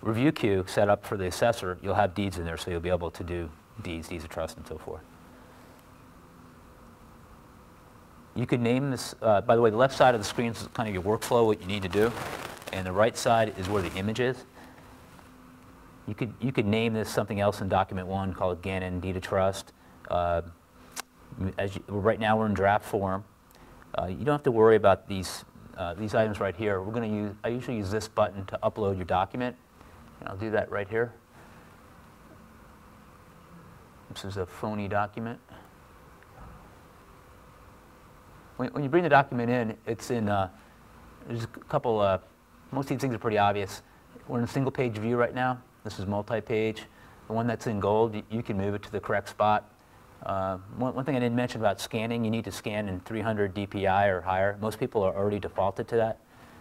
review queue set up for the assessor, you'll have deeds in there, so you'll be able to do deeds of trust, and so forth. You could name this, by the way, the left side of the screen is kind of your workflow, what you need to do, and the right side is where the image is. You could name this something else in document 1, call it GANNON deed of trust. Right now we're in draft form. You don't have to worry about these items right here. I usually use this button to upload your document, and I'll do that right here. This is a phony document. When you bring the document in, it's in, there's a couple, most of these things are pretty obvious. We're in a single page view right now. This is multi-page. The one that's in gold, you can move it to the correct spot. One thing I didn't mention about scanning, you need to scan in 300 DPI or higher. Most people are already defaulted to that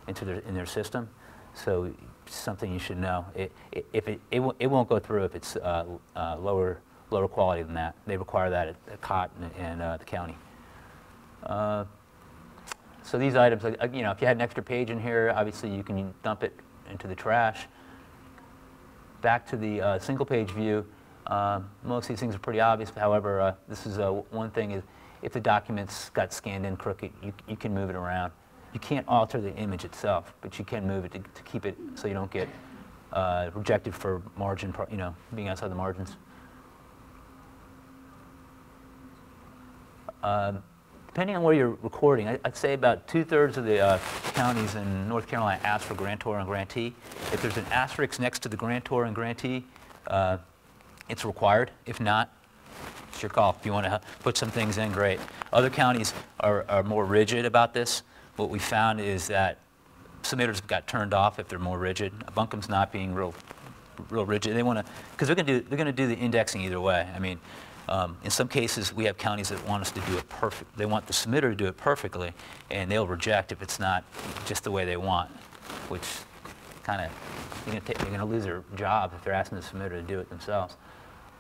in their system, so it's something you should know. It won't go through if it's lower quality than that. They require that at COT and the county. So these items, if you had an extra page in here, obviously you can dump it into the trash. Back to the single page view. Most of these things are pretty obvious. However, this is one thing is if the documents got scanned in crooked, you can move it around. You can't alter the image itself, but you can move it to keep it so you don't get rejected for margin, being outside the margins. Depending on where you're recording, I'd say about 2/3 of the counties in North Carolina ask for grantor and grantee. If there's an asterisk next to the grantor and grantee, it's required. If not, it's your call. If you want to put some things in, great. Other counties are more rigid about this. What we found is that submitters got turned off if they're more rigid. Buncombe's not being real rigid. They want to, because they're going to do the indexing either way. I mean, in some cases, we have counties that want us to do it perfect. They want the submitter to do it perfectly, and they'll reject if it's not just the way they want, which kind of, you're going to lose their job if they're asking the submitter to do it themselves.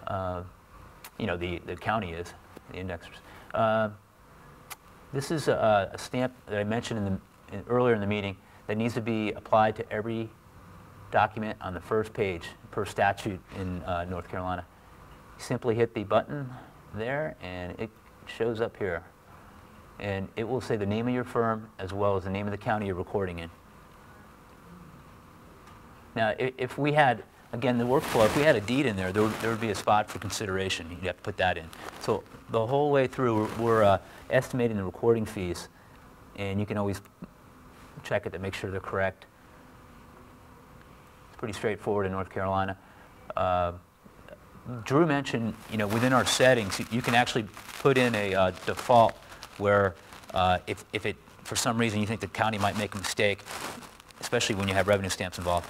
The county is, the indexers. This is a stamp that I mentioned earlier in the meeting that needs to be applied to every document on the first page per statute in North Carolina. You simply hit the button there, and it shows up here. And it will say the name of your firm as well as the name of the county you're recording in. Now, if we had, again, the workflow, if we had a deed in there, there would be a spot for consideration. You'd have to put that in. So the whole way through, we're estimating the recording fees, and you can always check it to make sure they're correct. It's pretty straightforward in North Carolina. Drew mentioned, within our settings, you can actually put in a default where if it, for some reason, you think the county might make a mistake, especially when you have revenue stamps involved,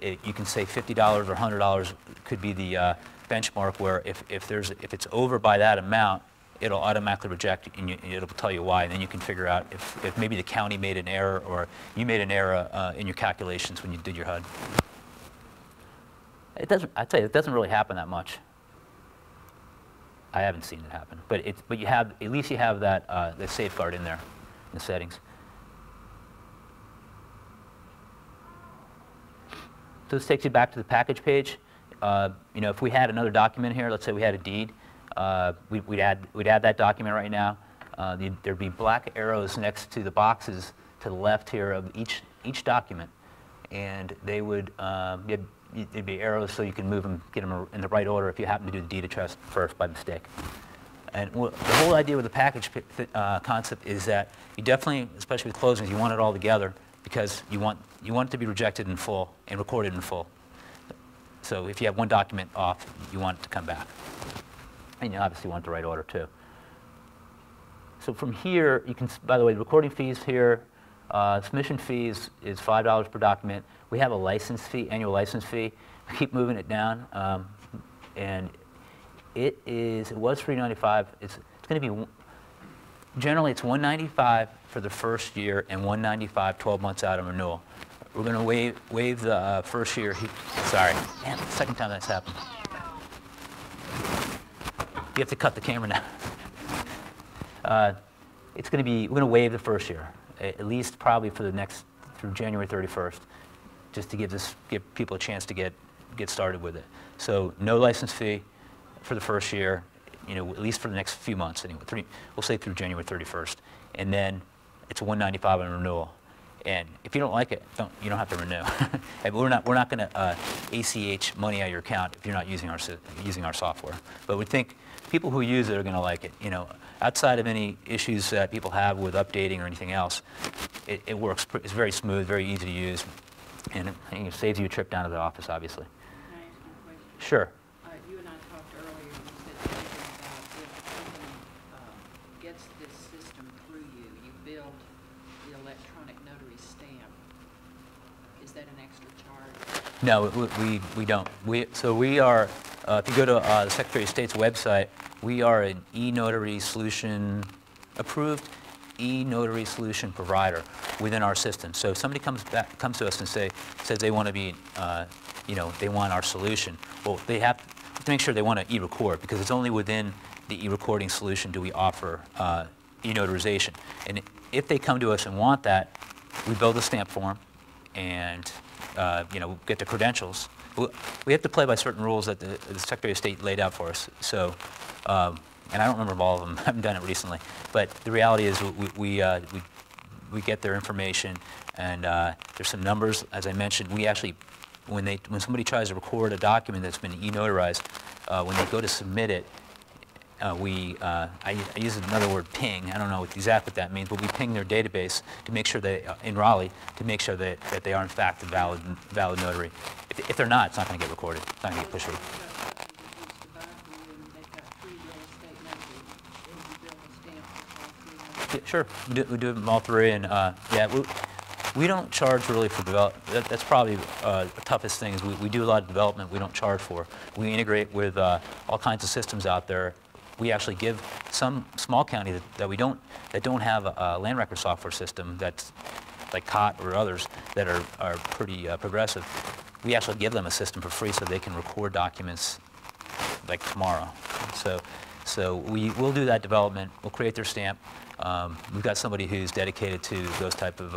you can say $50 or $100 could be the benchmark where if it's over by that amount, it'll automatically reject and it'll tell you why, and then you can figure out if maybe the county made an error or you made an error in your calculations when you did your HUD. I'd tell you, it doesn't really happen that much. I haven't seen it happen, but you have, at least you have that the safeguard in there, in the settings. So this takes you back to the package page. You know, if we had another document here, let's say we had a deed, we'd add that document right now. There'd be black arrows next to the boxes to the left here of each document, and they would there'd be arrows so you can move them, get them in the right order if you happen to do the deed of trust first by mistake. And the whole idea with the package concept is that you definitely, especially with closings, you want it all together because you want it to be rejected in full and recorded in full. So if you have one document off, you want it to come back. And you obviously want the right order too. So from here, you can, by the way, the recording fees here, submission fees is $5 per document. We have a license fee, annual license fee. We keep moving it down, and it was $3.95. It's going to be, generally it's $195 for the first year and $195 12 months out of renewal. We're going to waive the first year. Sorry, man, the second time that's happened. You have to cut the camera now. It's going to be, we're going to waive the first year, at least probably for the next, through January 31st, just to give people a chance to get started with it. So no license fee for the first year, you know, at least for the next few months anyway. We'll say through January 31st, and then it's a $195 on renewal. And if you don't like it, you don't have to renew. We're not going to ACH money out of your account if you're not using our software. But we think people who use it are going to like it. You know, outside of any issues that people have with updating or anything else, it works. It's very smooth, very easy to use, and it saves you a trip down to the office, obviously. Can I ask you a question? Sure. You and I talked earlier, and you said something about if somebody gets this system through you, you build the electronic notary stamp. Is that an extra charge? No, we don't. So we are, if you go to the Secretary of State's website, we are an e-notary solution, approved e-notary solution provider within our system. So if somebody comes to us and says they want to be, you know, they want our solution, well, they have to make sure they want to e-record, because it's only within the e-recording solution do we offer e-notarization. And if they come to us and want that, we build a stamp form and you know, get the credentials. We have to play by certain rules that the Secretary of State laid out for us. So, and I don't remember all of them. I haven't done it recently. But the reality is we get their information, and there's some numbers. As I mentioned, we actually, when somebody tries to record a document that's been e-notarized, when they go to submit it, I use another word, ping. I don't know exactly what that means, but we ping their database to make sure in Raleigh, to make sure that they are in fact a valid notary. If they're not, it's not going to get recorded. It's not going to get pushed through. Yeah, sure, we do them all three, and yeah, we don't charge really for development. That's probably the toughest thing. Is we do a lot of development we don't charge for. We integrate with all kinds of systems out there. We actually give some small counties that don't have a land record software system that's like COT or others that are pretty progressive. We actually give them a system for free so they can record documents like tomorrow. So we will do that development. We'll create their stamp. We've got somebody who's dedicated to those type of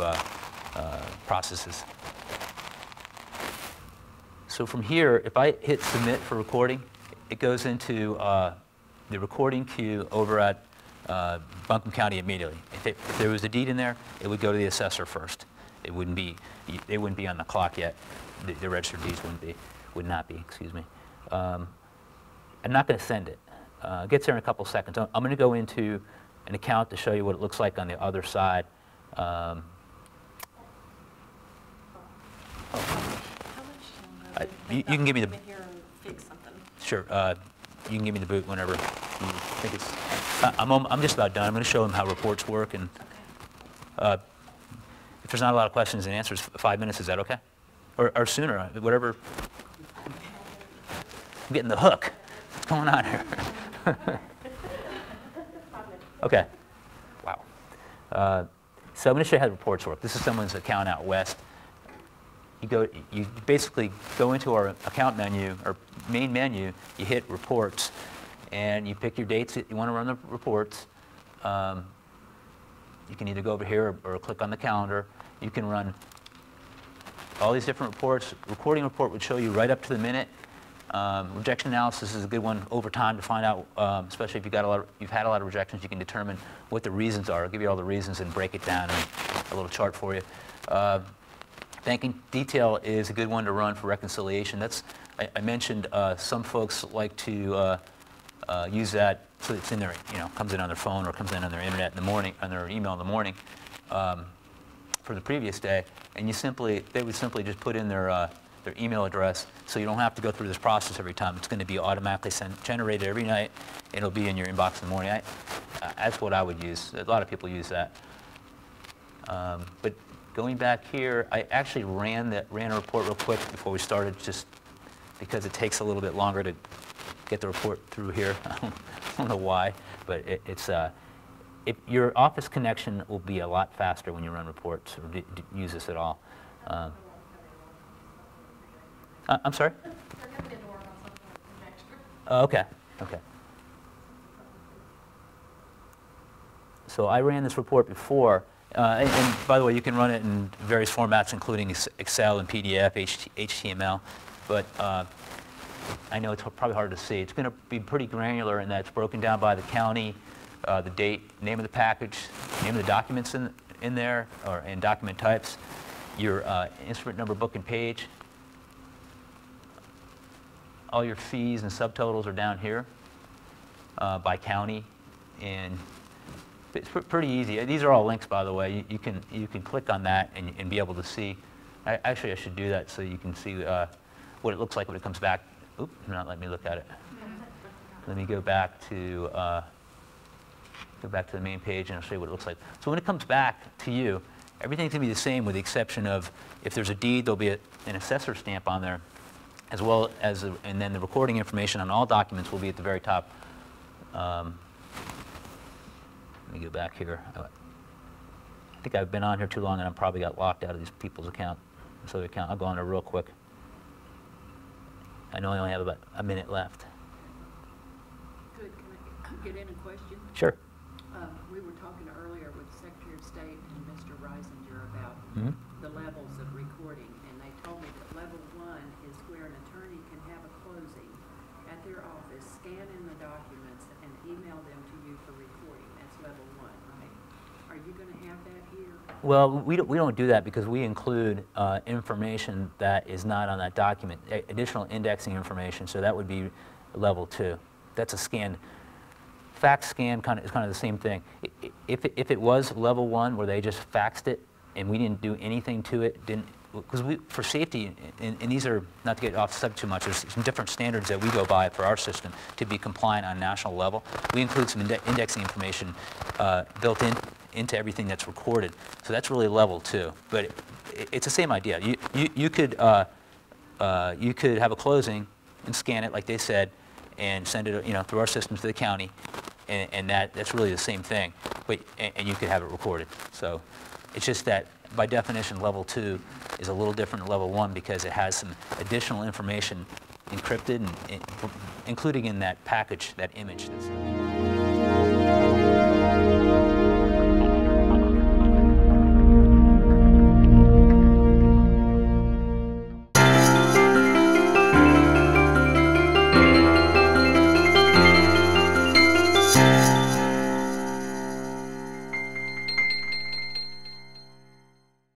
processes. So from here, if I hit submit for recording, it goes into the recording queue over at Buncombe County immediately. If there was a deed in there, it would go to the assessor first. They wouldn't be on the clock yet. The registered deeds would not be. Excuse me. I'm not going to send it. It gets there in a couple seconds. I'm going to go into an account to show you what it looks like on the other side. You can give me the. Sure. You can give me the boot whenever you think it's. I'm just about done. I'm going to show them how reports work, and if there's not a lot of questions and answers, 5 minutes, is that okay? Or sooner, whatever. I'm getting the hook. What's going on here? Okay. Wow. So I'm going to show you how the reports work. This is someone's account out west. You basically go into our account menu, or main menu, you hit reports, and you pick your dates that you want to run the reports. You can either go over here or click on the calendar. You can run all these different reports. Recording report would show you right up to the minute. Rejection analysis is a good one over time to find out, especially if you've had a lot of rejections, you can determine what the reasons are. I'll give you all the reasons and break it down in a little chart for you. Banking detail is a good one to run for reconciliation. I mentioned some folks like to use that so it's in their, comes in on their phone or comes in on their internet in the morning, on their email in the morning for the previous day, and they would simply just put in their email address, so you don't have to go through this process every time. It's going to be automatically generated every night. It'll be in your inbox in the morning. That's what I would use. A lot of people use that. But going back here, I actually ran a report real quick before we started, just because it takes a little bit longer to get the report through here. I don't know why, but your office connection will be a lot faster when you run reports or use this at all. I'm sorry? Oh, okay. So I ran this report before, and by the way, you can run it in various formats, including Excel and PDF, HTML, but I know it's probably hard to see. It's going to be pretty granular in that it's broken down by the county, the date, name of the package, name of the documents in there, and document types, your instrument number, book, and page. All your fees and subtotals are down here by county, and it's pretty easy. These are all links, by the way. You can click on that and be able to see. Actually, I should do that so you can see what it looks like when it comes back. Oops, not letting me look at it. Let me go back to the main page, and I'll show you what it looks like. So when it comes back to you, everything's going to be the same with the exception of if there's a deed, there'll be an assessor stamp on there, as well as, and then the recording information on all documents will be at the very top. Let me go back here. I think I've been on here too long, and I probably got locked out of these people's account. So I'll go on there real quick. I know I only have about a minute left. Good. Can I get in a question? Sure. We were talking earlier with the Secretary of State and Mr. Reisinger about the levels of recording, and they told me that level 1 is where an attorney can have a closing at their office, scan in the documents, and email them to you for recording. That's level 1, right? Are you going to have that here? Well, we don't do that because we include information that is not on that document, additional indexing information. So that would be level 2. That's a scan. Fax scan is kind of the same thing. If it was level 1 where they just faxed it and we didn't do anything to it, because for safety, and these are, not to get off subject too much, there's some different standards that we go by for our system to be compliant on a national level. We include some indexing information built into everything that's recorded. So that's really level 2. But it's the same idea. You could have a closing and scan it like they said and send it through our system to the county, and that's really the same thing. But and you could have it recorded. So it's just that by definition level 2 is a little different than level 1 because it has some additional information encrypted and including in that package, that image. That's